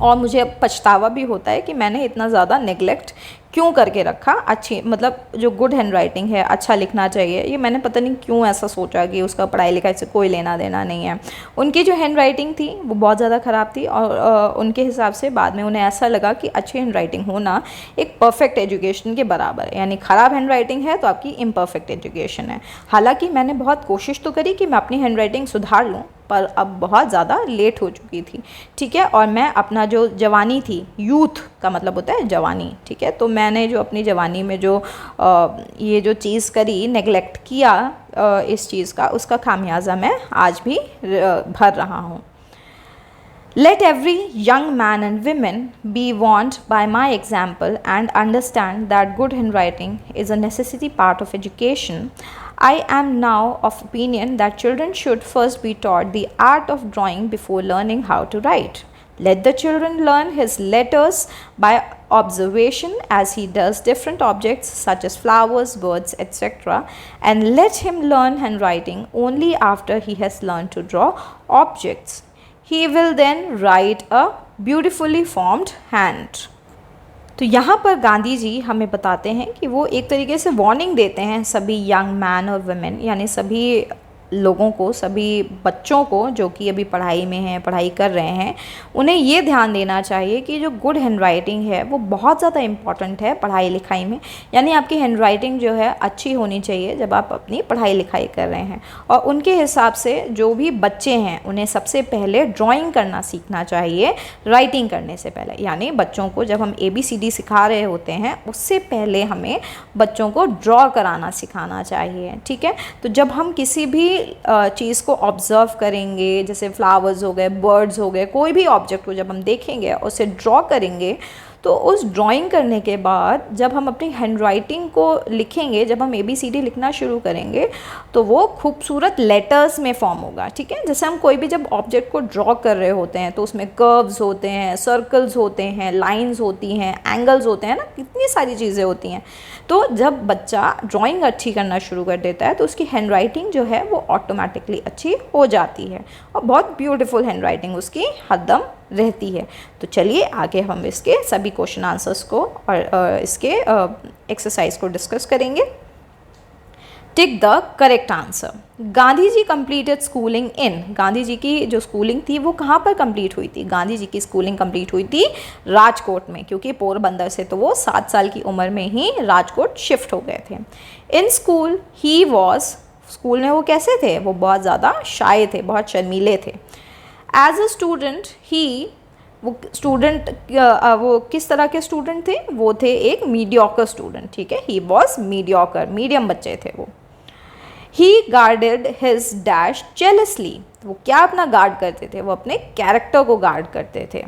Speaker 1: और मुझे अब पछतावा भी होता है कि मैंने इतना ज़्यादा नेगलेक्ट क्यों करके रखा। अच्छी मतलब जो गुड हैंड राइटिंग है, अच्छा लिखना चाहिए, ये मैंने पता नहीं क्यों ऐसा सोचा कि उसका पढ़ाई लिखाई से कोई लेना देना नहीं है। उनकी जो हैंड राइटिंग थी वो बहुत ज़्यादा ख़राब थी, और उनके हिसाब से बाद में उन्हें ऐसा लगा कि अच्छी हैंड राइटिंग होना एक परफेक्ट एजुकेशन के बराबर है, यानी ख़राब हैंड राइटिंग है तो आपकी इम्परफेक्ट एजुकेशन है। हालाँकि मैंने बहुत कोशिश तो करी कि मैं अपनी हैंड राइटिंग सुधार लूँ, पर अब बहुत ज़्यादा लेट हो चुकी थी, ठीक है। और मैं अपना जो जवानी थी, यूथ का मतलब होता है जवानी, ठीक है, तो मैंने जो अपनी जवानी में जो ये जो चीज़ करी, नेगलेक्ट किया इस चीज़ का, उसका खामियाजा मैं आज भी भर रहा हूँ। Let every young man and women be warned by my example and understand that good handwriting is a necessary part of education. I am now of opinion that children should first be taught the art of drawing before learning how to write. Let the children learn his letters by observation as he does different objects such as flowers, birds, etc. And let him learn handwriting only after he has learned to draw objects. He will then write a beautifully formed hand. तो यहाँ पर गांधी जी हमें बताते हैं कि वो एक तरीके से वार्निंग देते हैं सभी यंग मैन और वुमेन, यानी सभी लोगों को, सभी बच्चों को जो कि अभी पढ़ाई में हैं, पढ़ाई कर रहे हैं, उन्हें ये ध्यान देना चाहिए कि जो गुड हैंड राइटिंग है वो बहुत ज़्यादा इम्पॉर्टेंट है पढ़ाई लिखाई में। यानी आपकी हैंड राइटिंग जो है अच्छी होनी चाहिए जब आप अपनी पढ़ाई लिखाई कर रहे हैं। और उनके हिसाब से जो भी बच्चे हैं उन्हें सबसे पहले ड्राइंग करना सीखना चाहिए राइटिंग करने से पहले। यानी बच्चों को जब हम ABCD सिखा रहे होते हैं उससे पहले हमें बच्चों को ड्रॉ कराना सिखाना चाहिए, ठीक है। तो जब हम किसी भी चीज़ को ऑब्ज़र्व करेंगे, जैसे फ्लावर्स हो गए, बर्ड्स हो गए, कोई भी ऑब्जेक्ट को जब हम देखेंगे और उसे ड्रॉ करेंगे, तो उस ड्राइंग करने के बाद जब हम अपनी हैंड राइटिंग को लिखेंगे, जब हम ABCD लिखना शुरू करेंगे तो वो खूबसूरत लेटर्स में फॉर्म होगा, ठीक है। जैसे हम कोई भी जब ऑब्जेक्ट को ड्रॉ कर रहे होते हैं तो उसमें कर्व्स होते हैं, सर्कल्स होते हैं, लाइंस होती हैं, एंगल्स होते हैं ना, कितनी सारी चीज़ें होती हैं। तो जब बच्चा ड्राइंग अच्छी करना शुरू कर देता है तो उसकी हैंड राइटिंग जो है वो ऑटोमेटिकली अच्छी हो जाती है और बहुत ब्यूटीफुल हैंड राइटिंग उसकी हरदम रहती है। तो चलिए आगे हम इसके सभी क्वेश्चन आंसर्स को और इसके एक्सरसाइज को डिस्कस करेंगे। Tick the correct answer. Gandhi ji completed schooling in, Gandhi ji की जो स्कूलिंग थी वो कहाँ पर कंप्लीट हुई थी? गांधी जी की स्कूलिंग कंप्लीट हुई थी राजकोट में, क्योंकि पोरबंदर से तो वो 7 साल की उम्र में ही राजकोट शिफ्ट हो गए थे। In school he was, school में वो कैसे थे? वो बहुत ज़्यादा शाय थे, बहुत शर्मीले थे। एज अ स्टूडेंट ही, वो स्टूडेंट वो किस तरह के स्टूडेंट थे? वो थे एक मीडियोकर स्टूडेंट, ठीक है। ही वॉज मीडियोकर, मीडियम बच्चे थे वो। ही गार्डेड हिज डैश जेलसली, वो क्या अपना गार्ड करते थे? वो अपने कैरेक्टर को गार्ड करते थे।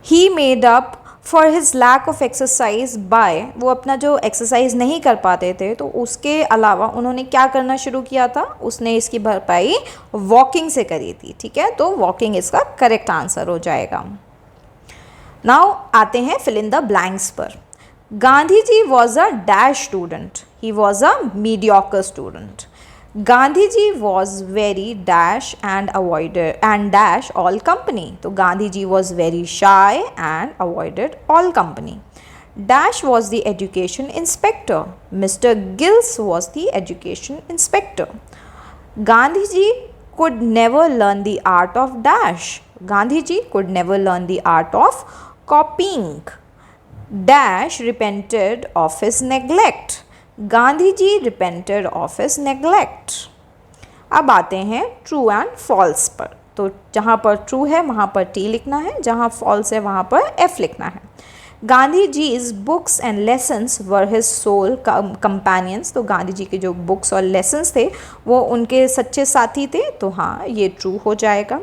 Speaker 1: He made up for his lack of exercise by, वो अपना जो एक्सरसाइज नहीं कर पाते थे तो उसके अलावा उन्होंने क्या करना शुरू किया था, उसने इसकी भरपाई वॉकिंग से करी थी। ठीक है, तो वॉकिंग इसका करेक्ट आंसर हो जाएगा। नाउ आते हैं फिल इन द ब्लैंक्स पर। Gandhi ji was a dash student, he was a mediocre student. Gandhi ji was very dash and avoided and dash all company, तो Gandhi ji was very shy and avoided all company. Dash was the education inspector, Mr Giles was the education inspector. Gandhi ji could never learn the art of dash, Gandhi ji could never learn the art of copying. Dash repented of his neglect, Gandhi ji repented of his neglect. अब आते हैं true and false पर। तो जहाँ पर true है वहाँ पर टी लिखना है, जहाँ फॉल्स है वहाँ पर एफ लिखना है। Gandhi ji's books and lessons were his sole companions, तो गांधी जी के जो बुक्स और लेसन्स थे वो उनके सच्चे साथी थे, तो हाँ ये ट्रू हो जाएगा।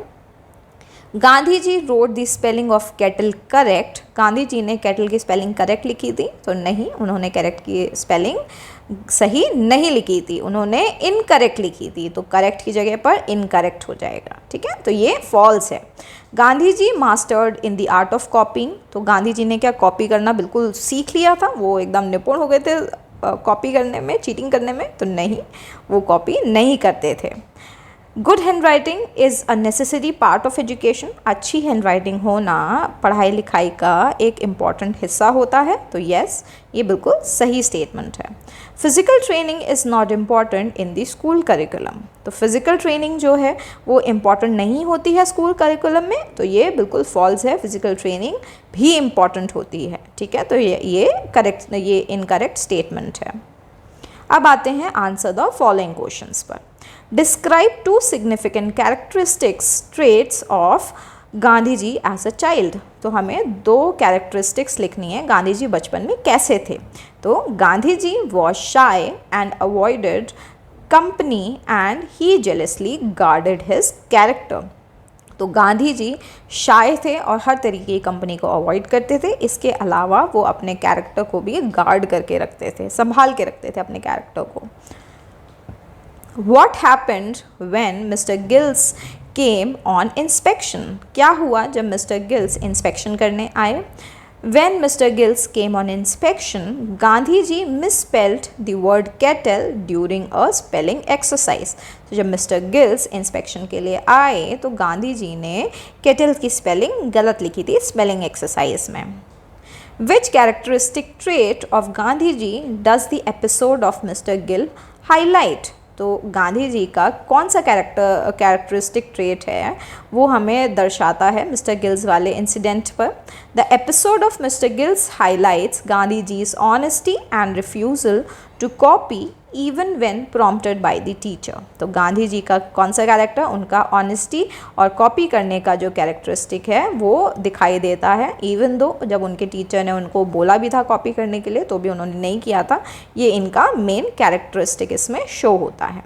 Speaker 1: Gandhi ji wrote the spelling of kettle correct, Gandhi ji ने केटल की स्पेलिंग करेक्ट लिखी थी, तो नहीं, उन्होंने करेक्ट की स्पेलिंग सही नहीं लिखी थी, उन्होंने इनकरेक्ट लिखी थी, तो करेक्ट की जगह पर इनकरेक्ट हो जाएगा। ठीक है, तो ये फॉल्स है। Gandhi ji mastered in the art of copying, तो गांधी जी ने क्या कॉपी करना बिल्कुल सीख लिया था, वो एकदम निपुण हो गए थे कॉपी करने में, चीटिंग करने में, तो नहीं, वो कॉपी नहीं करते थे। Good hand writing is a necessary part of education, अच्छी हैंड राइटिंग होना पढ़ाई लिखाई का एक इम्पॉर्टेंट हिस्सा होता है, तो यस ये बिल्कुल सही स्टेटमेंट है। Physical training is not important in the school curriculum, तो फिज़िकल ट्रेनिंग जो है वो इम्पॉर्टेंट नहीं होती है स्कूल करिकुलम में, तो ये बिल्कुल फॉल्स है, फिज़िकल ट्रेनिंग भी इम्पॉर्टेंट होती है। ठीक है, तो ये इनकरेक्ट स्टेटमेंट है। अब आते हैं आंसर द फॉलोइंग क्वेश्चंस पर। Describe two significant characteristics traits of Gandhi ji as a child, तो हमें दो कैरेक्टरिस्टिक्स लिखनी है गांधी जी बचपन में कैसे थे। तो Gandhi ji was shy and avoided company and he jealously guarded his character, तो गांधी जी शाय थे और हर तरीके की कंपनी को अवॉइड करते थे, इसके अलावा वो अपने कैरेक्टर को भी गार्ड करके रखते थे, संभाल के रखते थे अपने कैरेक्टर को। What happened when Mr. Gills came on inspection, क्या हुआ जब मिस्टर गिल्स इंस्पेक्शन करने आए। When Mr. Gills came on inspection, Gandhi ji misspelled the word kettle during a spelling exercise, तो जब मिस्टर गिल्स इंस्पेक्शन के लिए आए तो गांधी जी ने केटल की स्पेलिंग गलत लिखी थी स्पेलिंग एक्सरसाइज में। Which characteristic trait of Gandhi ji does the episode of Mr. Gill highlight, तो गांधी जी का कौन सा कैरेक्टरिस्टिक ट्रेट है वो हमें दर्शाता है मिस्टर गिल्स वाले इंसिडेंट पर। The episode of Mr Giles highlights Gandhi ji's honesty and refusal to copy even when prompted by the teacher, तो गांधी जी का कौन सा कैरेक्टर, उनका ऑनेस्टी और कॉपी करने का जो कैरेक्टरिस्टिक है वो दिखाई देता है, इवन दो जब उनके टीचर ने उनको बोला भी था कॉपी करने के लिए तो भी उन्होंने नहीं किया था, ये इनका मेन कैरेक्टरिस्टिक इसमें शो होता है।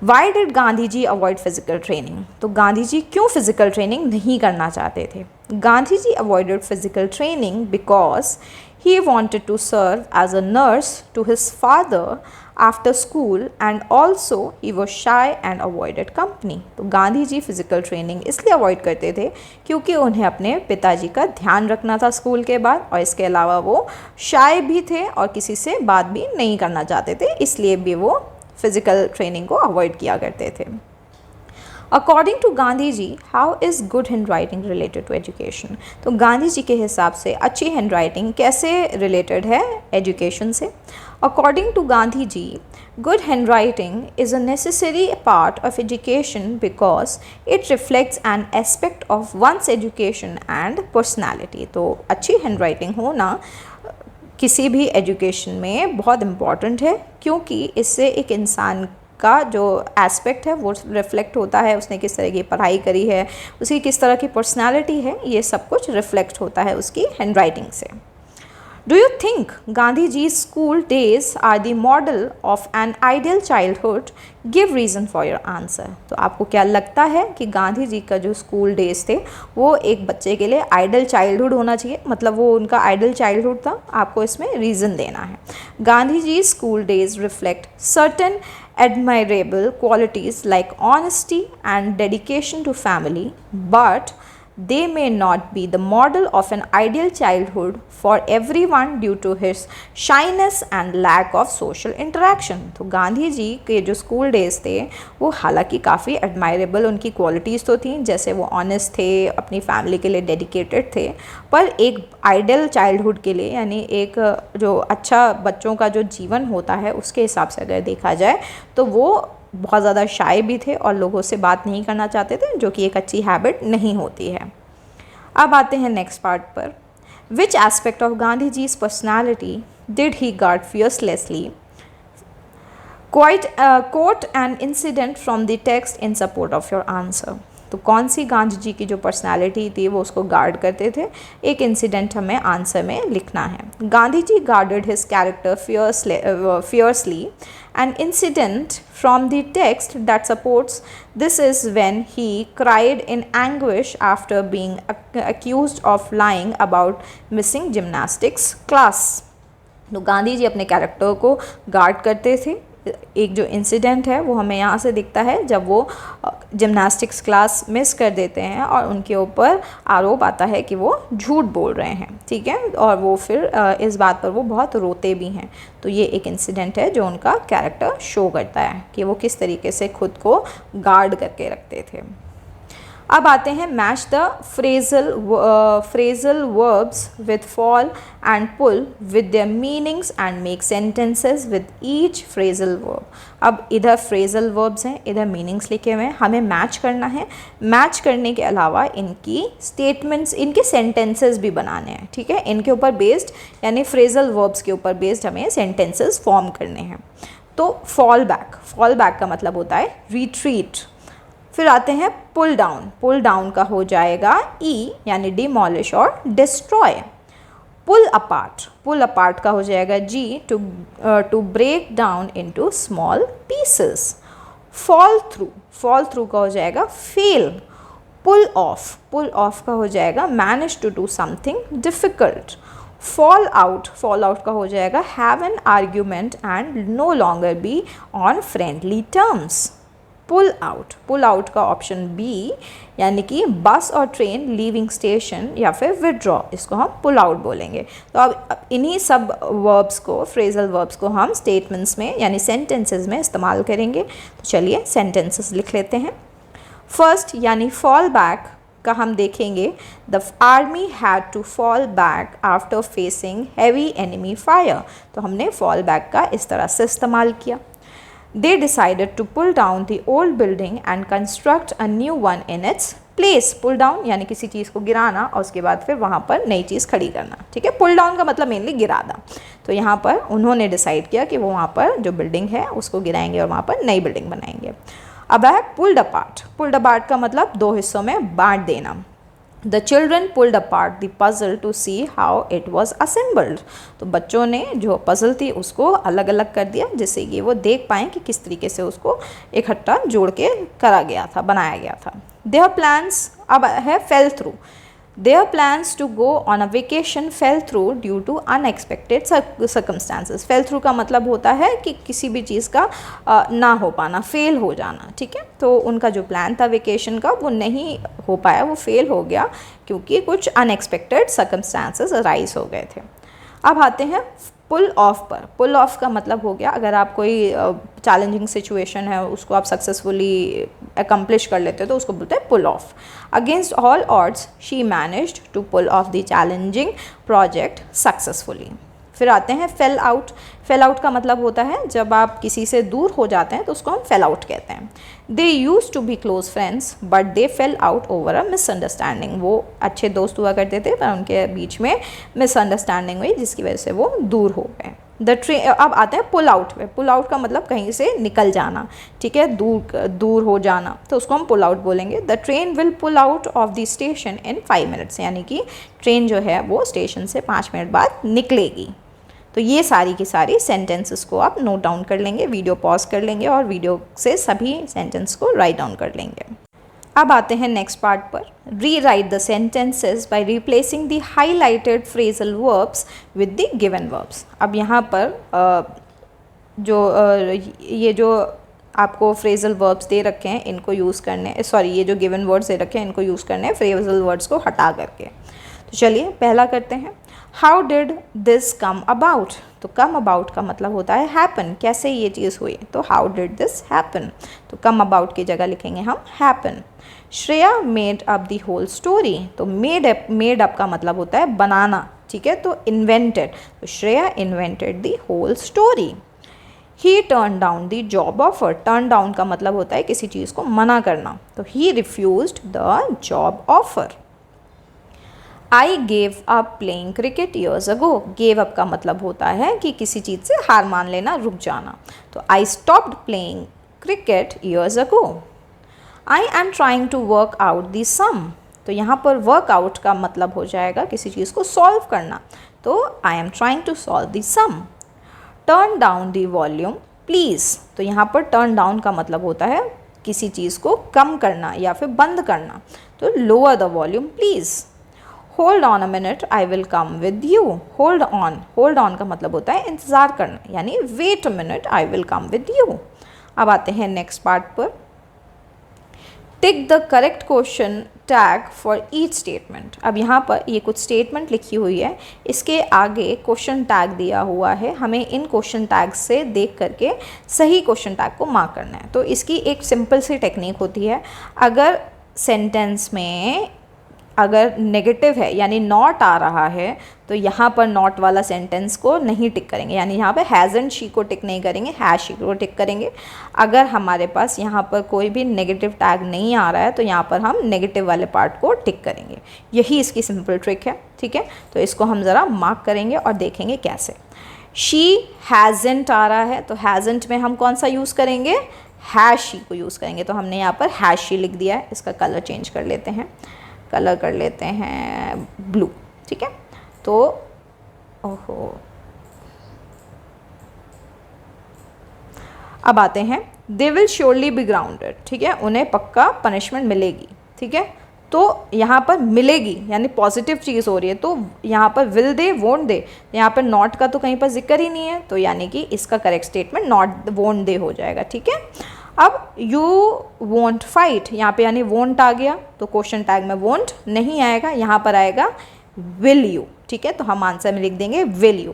Speaker 1: Why did Gandhi ji avoid physical training, तो गांधी जी क्यों फिजिकल ट्रेनिंग नहीं करना चाहते थे। Gandhi ji avoided physical training because he wanted to serve as a nurse to his father after school and also he was shy and avoided company, तो गांधी जी physical training इसलिए avoid करते थे क्योंकि उन्हें अपने पिताजी का ध्यान रखना था स्कूल के बाद, और इसके अलावा वो शाय भी थे और किसी से बात भी नहीं करना चाहते थे, इसलिए भी वो फिज़िकल ट्रेनिंग को अवॉइड किया करते थे। According to Gandhi ji how is good hand writing related to education, तो गांधी जी के हिसाब से अच्छी हैंड राइटिंग कैसे रिलेटेड है एजुकेशन से। According to Gandhi ji good hand writing is a necessary part of education because it reflects an aspect of one's education and personality, तो अच्छी हैंड राइटिंग होना किसी भी एजुकेशन में बहुत इम्पॉर्टेंट है क्योंकि इससे एक इंसान का जो एस्पेक्ट है वो रिफ्लेक्ट होता है, उसने किस तरह की पढ़ाई करी है, उसकी किस तरह की पर्सनालिटी है, ये सब कुछ रिफ्लेक्ट होता है उसकी हैंड राइटिंग से। Do you think Gandhiji's school days are the model of an ideal childhood? Give reason for your answer. तो आपको क्या लगता है कि गांधी जी का जो स्कूल डेज थे वो एक बच्चे के लिए आइडल चाइल्डहुड होना चाहिए, मतलब वो उनका आइडल चाइल्डहुड था? आपको इसमें रीज़न देना है। Gandhi ji school days reflect certain admirable qualities like honesty and dedication to family, but they may not be the model of an ideal childhood for everyone due to his shyness and lack of social interaction. तो गांधी जी के जो school days थे वो हालांकि काफ़ी admirable उनकी qualities तो थी, जैसे वो ऑनेस्ट थे, अपनी फैमिली के लिए डेडिकेटेड थे, पर एक आइडियल चाइल्डहुड के लिए यानी एक जो अच्छा बच्चों का जो जीवन होता है उसके हिसाब से अगर देखा जाए तो वो बहुत ज़्यादा शाय भी थे और लोगों से बात नहीं करना चाहते थे, जो कि एक अच्छी हैबिट नहीं होती है। अब आते हैं नेक्स्ट पार्ट पर। Which aspect of Gandhi ji's personality did he guard fearlessly? Quote an incident from the text in support of your answer. तो कौन सी गांधी जी की जो पर्सनालिटी थी वो उसको गार्ड करते थे, एक इंसिडेंट हमें आंसर में लिखना है। Gandhi ji guarded his character fiercely. An incident from the text that supports this is when he cried in anguish after being accused of lying about missing gymnastics class. तो गांधी जी अपने कैरेक्टर को गार्ड करते थे। एक जो इंसिडेंट है वो हमें यहाँ से दिखता है जब वो जिम्नास्टिक्स क्लास मिस कर देते हैं और उनके ऊपर आरोप आता है कि वो झूठ बोल रहे हैं, ठीक है, और वो फिर इस बात पर वो बहुत रोते भी हैं। तो ये एक इंसिडेंट है जो उनका कैरेक्टर शो करता है कि वो किस तरीके से खुद को गार्ड करके रखते थे। अब आते हैं match the phrasal verbs with fall and pull with their meanings and make sentences with each phrasal verb. अब इधर फ्रेजल वर्ब्स हैं, इधर मीनिंग्स लिखे हुए हैं, हमें मैच करना है। मैच करने के अलावा इनकी स्टेटमेंट्स, इनके सेंटेंसेस भी बनाने हैं, ठीक है, इनके ऊपर बेस्ड यानी फ्रेजल वर्ब्स के ऊपर बेस्ड हमें सेंटेंसेस फॉर्म करने हैं। तो फॉल बैक का मतलब होता है रिट्रीट। फिर आते हैं पुल डाउन का हो जाएगा ई यानी डिमोलिश और डिस्ट्रॉय। पुल अपार्ट का हो जाएगा जी to break down into small pieces. Fall through का हो जाएगा फेल। पुल ऑफ का हो जाएगा manage to do something difficult. Fall out का हो जाएगा have an argument and no longer be on friendly terms. Pull out का ऑप्शन बी यानी कि बस और ट्रेन लीविंग स्टेशन या फिर विदड्रॉ, इसको हम पुल आउट बोलेंगे। तो अब इन्हीं सब वर्ब्स को, फ्रेजल वर्ब्स को हम स्टेटमेंट्स में यानी सेंटेंसेस में इस्तेमाल करेंगे। तो चलिए सेंटेंसेस लिख लेते हैं। फर्स्ट यानी फॉल बैक का हम देखेंगे the army had to fall back after facing heavy enemy fire. तो हमने फॉल बैक का इस तरह से इस्तेमाल किया। They decided to pull down the old building and construct a new one in its place. Pull down यानी किसी चीज़ को गिराना और उसके बाद फिर वहाँ पर नई चीज़ खड़ी करना, ठीक है। पुल डाउन का मतलब मेनली गिराना। तो यहाँ पर उन्होंने डिसाइड किया कि वो वहाँ पर जो बिल्डिंग है उसको गिराएंगे और वहाँ पर नई बिल्डिंग बनाएंगे। अब है पुल्ड अपार्ट का मतलब दो हिस्सों में बांट देना। The children pulled apart the puzzle to see how it was assembled. तो बच्चों ने जो पजल थी उसको अलग अलग कर दिया जिससे कि वो देख पाएँ कि किस तरीके से उसको इकट्ठा जोड़ के बनाया गया था। Their plans अब है fell through. Their plans to go on a vacation fell through due to unexpected circumstances. Fell through का मतलब होता है कि किसी भी चीज़ का ना हो पाना, फेल हो जाना, ठीक है। तो उनका जो प्लान था वेकेशन का वो नहीं हो पाया, वो फेल हो गया क्योंकि कुछ अनएक्सपेक्टेड सर्कमस्टांसेस अराइज हो गए थे। अब आते हैं पुल ऑफ का मतलब हो गया अगर आप कोई चैलेंजिंग सिचुएशन है उसको आप सक्सेसफुली अकम्प्लिश कर लेते हो तो उसको बोलते हैं pull off. Against all odds she managed to pull off the challenging project successfully. फिर आते हैं फेल आउट का मतलब होता है जब आप किसी से दूर हो जाते हैं तो उसको हम फेल आउट कहते हैं। They use to be close friends but they fell out over a misunderstanding. वो अच्छे दोस्त हुआ करते थे पर उनके बीच में मिसअंडरस्टैंडिंग हुई जिसकी वजह से वो दूर हो गए। द ट्रेन, अब आते हैं पुल आउट पे। पुल आउट का मतलब कहीं से निकल जाना, ठीक है, दूर हो जाना, तो उसको हम पुल आउट बोलेंगे। The train will pull out of the station in 5 minutes, यानी कि ट्रेन जो है वो स्टेशन से 5 मिनट बाद निकलेगी। तो ये सारी की सारी सेंटेंसेस को आप नोट डाउन कर लेंगे, वीडियो पॉज कर लेंगे और वीडियो से सभी सेंटेंस को राइट डाउन कर लेंगे। अब आते हैं नेक्स्ट पार्ट पर। री right the sentences by replacing the highlighted phrasal verbs with the given verbs. अब यहाँ पर ये जो आपको फ्रेजल वर्ब्स दे रखे हैं इनको यूज़ करने, सॉरी ये जो गिवन वर्ड्स दे रखे हैं इनको यूज़ करने हैं फ्रेजल वर्ड्स को हटा करके। तो चलिए पहला करते हैं। How did this come about. तो कम अबाउट का मतलब होता है हैपन, कैसे ये चीज़ हुई, तो हाउ डिड दिस हैपन। तो कम अबाउट की जगह लिखेंगे हम happen. Shreya made up the whole story. तो मेड अप का मतलब होता है बनाना, ठीक है, तो इन्वेंटेड, तो Shreya invented the whole story. He turn down the job offer. Turn down का मतलब होता है किसी चीज़ को मना करना, तो he refused the job offer. I gave up playing cricket years ago. Gave up का मतलब होता है कि किसी चीज़ से हार मान लेना, रुक जाना, तो I stopped playing cricket years ago. I am trying to work out the sum. तो यहाँ पर वर्क आउट का मतलब हो जाएगा किसी चीज़ को सॉल्व करना, तो I am trying to solve the sum. Turn down the volume please. तो यहाँ पर टर्न डाउन का मतलब होता है किसी चीज़ को कम करना या फिर बंद करना, तो lower the volume please. Hold on a minute I will come with you. Hold on का मतलब होता है इंतज़ार करना, यानी wait a minute I will come with you. अब आते हैं नेक्स्ट पार्ट पर। Tick the correct question tag for each statement. अब यहाँ पर ये कुछ स्टेटमेंट लिखी हुई है, इसके आगे क्वेश्चन टैग दिया हुआ है, हमें इन क्वेश्चन टैग से देख करके सही क्वेश्चन टैग को मार्क करना है। तो इसकी एक सिंपल सी टेक्निक होती है, अगर सेंटेंस में अगर नेगेटिव है यानी नॉट आ रहा है तो यहाँ पर नॉट वाला सेंटेंस को नहीं टिक करेंगे, यानी यहाँ पे हैज़न्ट शी को टिक नहीं करेंगे, हैज़ शी को टिक करेंगे। अगर हमारे पास यहाँ पर कोई भी नेगेटिव टैग नहीं आ रहा है तो यहाँ पर हम नेगेटिव वाले पार्ट को टिक करेंगे। यही इसकी सिंपल ट्रिक है, ठीक है। तो इसको हम ज़रा मार्क करेंगे और देखेंगे कैसे। शी हैज़न्ट आ रहा है तो हैज़न्ट में हम कौन सा यूज़ करेंगे, हैज़ शी को यूज़ करेंगे, तो हमने यहाँ पर हैज़ शी लिख दिया है। इसका कलर चेंज कर लेते हैं, कलर कर लेते हैं ब्लू, ठीक है। तो ओहो, अब आते हैं they will surely be grounded, ठीक है, उन्हें पक्का पनिशमेंट मिलेगी, ठीक है। तो यहाँ पर मिलेगी यानी पॉजिटिव चीज़ हो रही है, तो यहाँ पर विल दे वोंट दे, यहाँ पर नॉट का तो कहीं पर जिक्र ही नहीं है, तो यानी कि इसका करेक्ट स्टेटमेंट नॉट वोंट दे हो जाएगा, ठीक है। अब यू वोंट फाइट, यहाँ पे यानी वोंट आ गया तो क्वेश्चन टैग में वोंट नहीं आएगा, यहाँ पर आएगा विल यू, ठीक है। तो हम आंसर में लिख देंगे will you.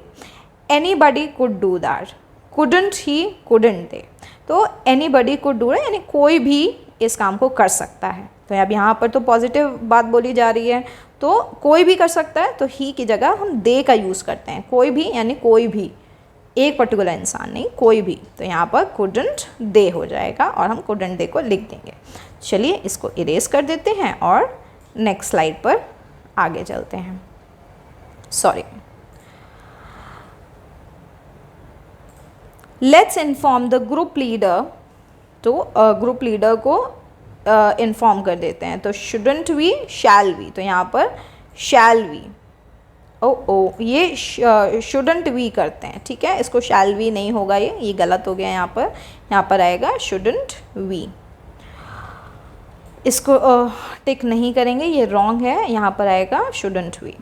Speaker 1: Anybody could do that, couldn't he, couldn't they, तो एनीबडी कुड डू दैट यानी कोई भी इस काम को कर सकता है। तो अब यहाँ पर तो पॉजिटिव बात बोली जा रही है, तो कोई भी कर सकता है, तो ही की जगह हम दे का यूज़ करते हैं। कोई भी यानी कोई भी, एक पर्टिकुलर इंसान नहीं, कोई भी, तो यहाँ पर कुडंट दे हो जाएगा और हम कुडंट दे को लिख देंगे। चलिए इसको इरेज कर देते हैं और नेक्स्ट स्लाइड पर आगे चलते हैं। Sorry, let's inform the group leader. तो ग्रुप लीडर को इन्फॉर्म कर देते हैं, तो शुडंट वी, शैल वी, तो यहाँ पर शैल वी, ओ ये शुडंट वी करते हैं, ठीक है। इसको शैल वी नहीं होगा, ये गलत हो गया। यहाँ पर आएगा शुडंट वी, इसको टिक नहीं करेंगे, ये रॉन्ग है, यहाँ पर आएगा shouldn't we.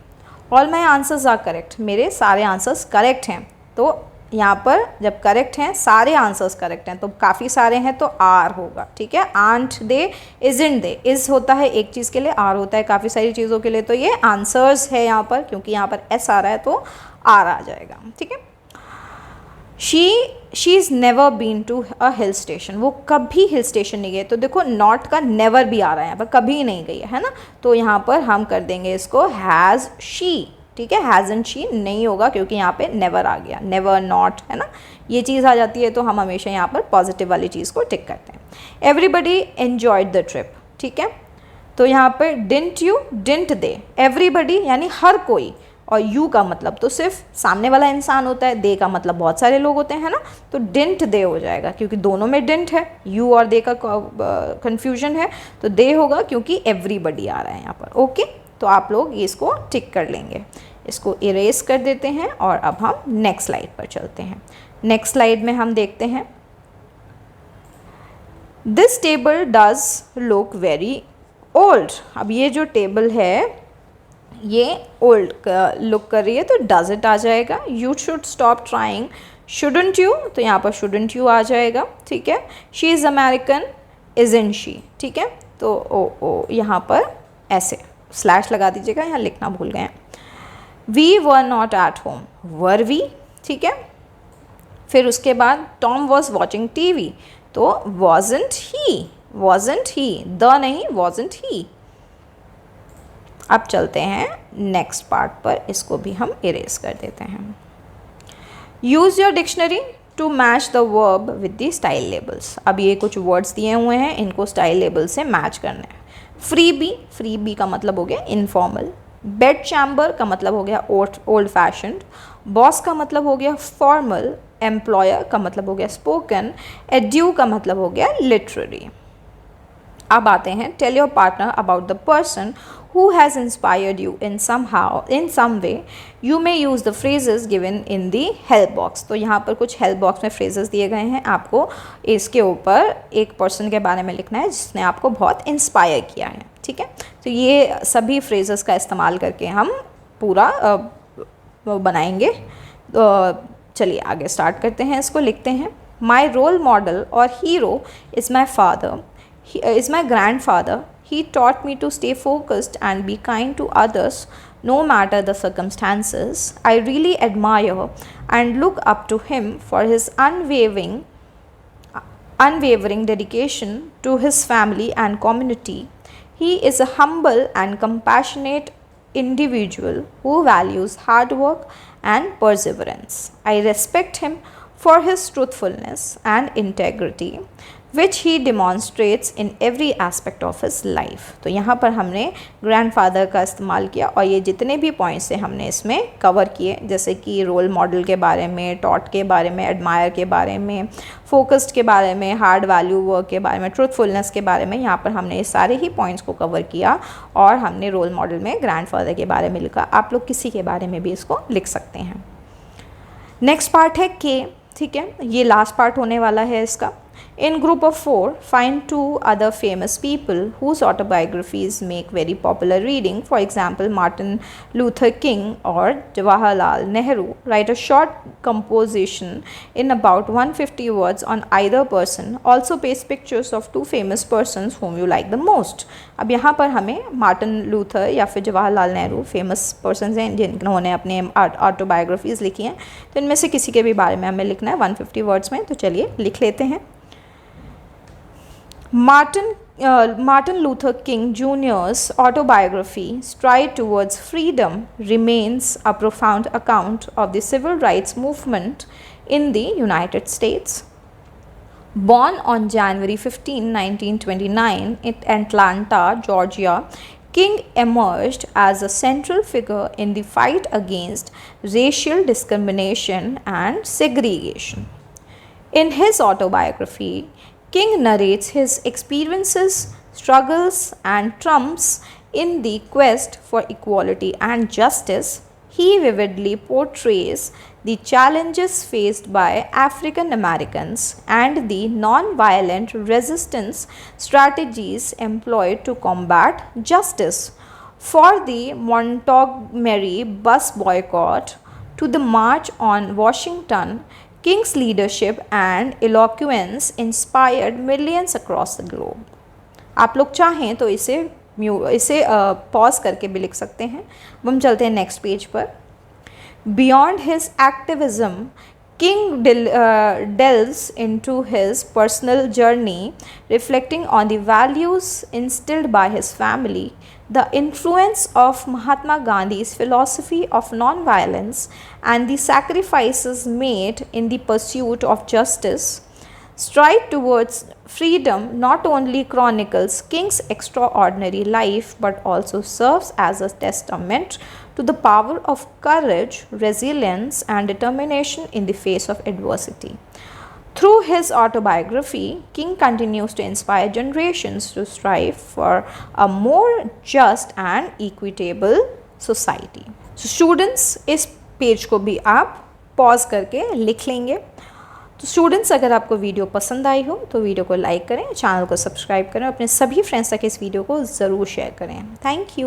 Speaker 1: All my answers are correct, मेरे सारे आंसर्स करेक्ट हैं, तो यहाँ पर जब करेक्ट हैं, सारे आंसर्स करेक्ट हैं, तो काफ़ी सारे हैं तो आर होगा, ठीक है। Aren't they, isn't they, is होता है एक चीज़ के लिए, आर होता है काफ़ी सारी चीज़ों के लिए, तो ये आंसर्स है यहाँ पर, क्योंकि यहाँ पर एस आ रहा है तो आर आ जाएगा, ठीक है। She is never been to a hill station, वो कभी हिल स्टेशन नहीं गए, तो देखो नॉट का नेवर भी आ रहा है यहाँ पर, कभी नहीं गई है ना, तो यहाँ पर हम कर देंगे इसको हैज़ शी, ठीक है। हैज़न्ट शी नहीं होगा क्योंकि यहाँ पे नेवर आ गया, नेवर, नॉट, है ना, ये चीज़ आ जाती है, तो हम हमेशा यहाँ पर पॉजिटिव वाली चीज़ को टिक करते हैं। एवरीबडी एन्जॉयड द ट्रिप, ठीक है, तो यहाँ पर didn't you, didn't they, everybody यानी हर कोई, और यू का मतलब तो सिर्फ सामने वाला इंसान होता है, दे का मतलब बहुत सारे लोग होते हैं ना, तो डिंट दे हो जाएगा क्योंकि दोनों में डिंट है, यू और दे का कन्फ्यूजन है, तो दे होगा क्योंकि एवरीबडी आ रहा है यहाँ पर। ओके, तो आप लोग इसको टिक कर लेंगे, इसको इरेज कर देते हैं और अब हम नेक्स्ट स्लाइड पर चलते हैं। नेक्स्ट स्लाइड में हम देखते हैं this table does look very old. अब ये जो टेबल है ये ओल्ड लुक कर रही है, तो डज इट आ जाएगा। You should stop trying, shouldn't you, तो यहाँ पर शुडंट यू आ जाएगा। ठीक है, she is American, isn't she. ठीक है, तो ओ यहाँ पर ऐसे स्लैश लगा दीजिएगा, यहाँ लिखना भूल गए। We were not at home, were we. ठीक है, फिर उसके बाद टॉम वॉज वॉचिंग टीवी, तो wasn't he, wasn't he, the नहीं, वॉजंट ही। अब चलते हैं नेक्स्ट पार्ट पर, इसको भी हम इरेज कर देते हैं। Use your dictionary to match the verb with the style labels. अब ये कुछ वर्ड्स दिए हुए हैं, इनको स्टाइल लेबल से मैच करना है। फ्री बी का मतलब हो गया इनफॉर्मल। बेड चैम्बर का मतलब हो गया ओल्ड फैशन्ड। बॉस का मतलब हो गया फॉर्मल। एम्प्लॉयर का मतलब हो गया स्पोकन। एड्यू का मतलब हो गया लिटरेरी। अब आते हैं tell your partner about the person who has inspired you in some way. You may use the phrases given in the help box. तो यहाँ पर कुछ help box में phrases दिए गए हैं, आपको इसके ऊपर एक पर्सन के बारे में लिखना है जिसने आपको बहुत इंस्पायर किया है। ठीक है, तो ये सभी phrases का इस्तेमाल करके हम पूरा बनाएंगे। तो चलिए आगे स्टार्ट करते हैं, इसको लिखते हैं। My role model or hero is my father, is my grandfather. He taught me to stay focused and be kind to others no matter the circumstances. I really admire and look up to him for his unwavering dedication to his family and community. He is a humble and compassionate individual who values hard work and perseverance. I respect him for his truthfulness and integrity which he demonstrates in every aspect of his life. तो यहाँ पर हमने grandfather का इस्तेमाल किया और ये जितने भी पॉइंट्स हैं हमने इसमें कवर किए, जैसे कि रोल मॉडल के बारे में, टॉट के बारे में, एडमायर के बारे में, फोकस्ड के बारे में, हार्ड वैल्यू वर्क के बारे में, ट्रूथफुलनेस के बारे में। यहाँ पर हमने इस सारे ही पॉइंट्स को कवर किया और हमने रोल मॉडल में ग्रैंडफादर के बारे में लिखा। आप लोग किसी के बारे में भी इसको लिख सकते हैं। नेक्स्ट पार्ट है के। ठीक है, ये लास्ट पार्ट होने वाला है इसका। In group of 4, find 2 other famous people whose autobiographies make very popular reading. For example, Martin Luther King or Jawaharlal Nehru. Write a short composition in about 150 words on either person. Also paste pictures of 2 famous persons whom you like the most. अब यहाँ पर हमें Martin Luther या फिर Jawaharlal Nehru famous persons हैं जिन्होंने अपने autobiographies लिखी हैं, तो इनमें से किसी के भी बारे में हमें लिखना है 150 वर्ड्स में। तो चलिए लिख लेते हैं। Martin Luther King Jr.'s autobiography, Stride Towards Freedom, remains a profound account of the civil rights movement in the United States. Born on January 15, 1929 in Atlanta, Georgia, King emerged as a central figure in the fight against racial discrimination and segregation. In his autobiography, King narrates his experiences, struggles, and triumphs in the quest for equality and justice. He vividly portrays the challenges faced by African Americans and the non-violent resistance strategies employed to combat justice. For the Montgomery bus boycott to the March on Washington, King's leadership and eloquence inspired millions across the globe. आप लोग चाहें तो इसे pause करके भी लिख सकते हैं। अब हम चलते हैं नेक्स्ट पेज पर। Beyond his activism, King delves into his personal journey, reflecting on the values instilled by his family, the influence of Mahatma Gandhi's philosophy of non-violence, and the sacrifices made in the pursuit of justice. Stride Towards Freedom not only chronicles King's extraordinary life but also serves as a testament to the power of courage, resilience, and determination in the face of adversity. Through his autobiography, King continues to inspire generations to strive for a more just and equitable society. So students, इस page को भी आप pause करके लिख लेंगे। तो students, अगर आपको वीडियो पसंद आई हो तो वीडियो को लाइक करें, चैनल को सब्सक्राइब करें, अपने सभी फ्रेंड्स तक इस वीडियो को ज़रूर शेयर करें। Thank you.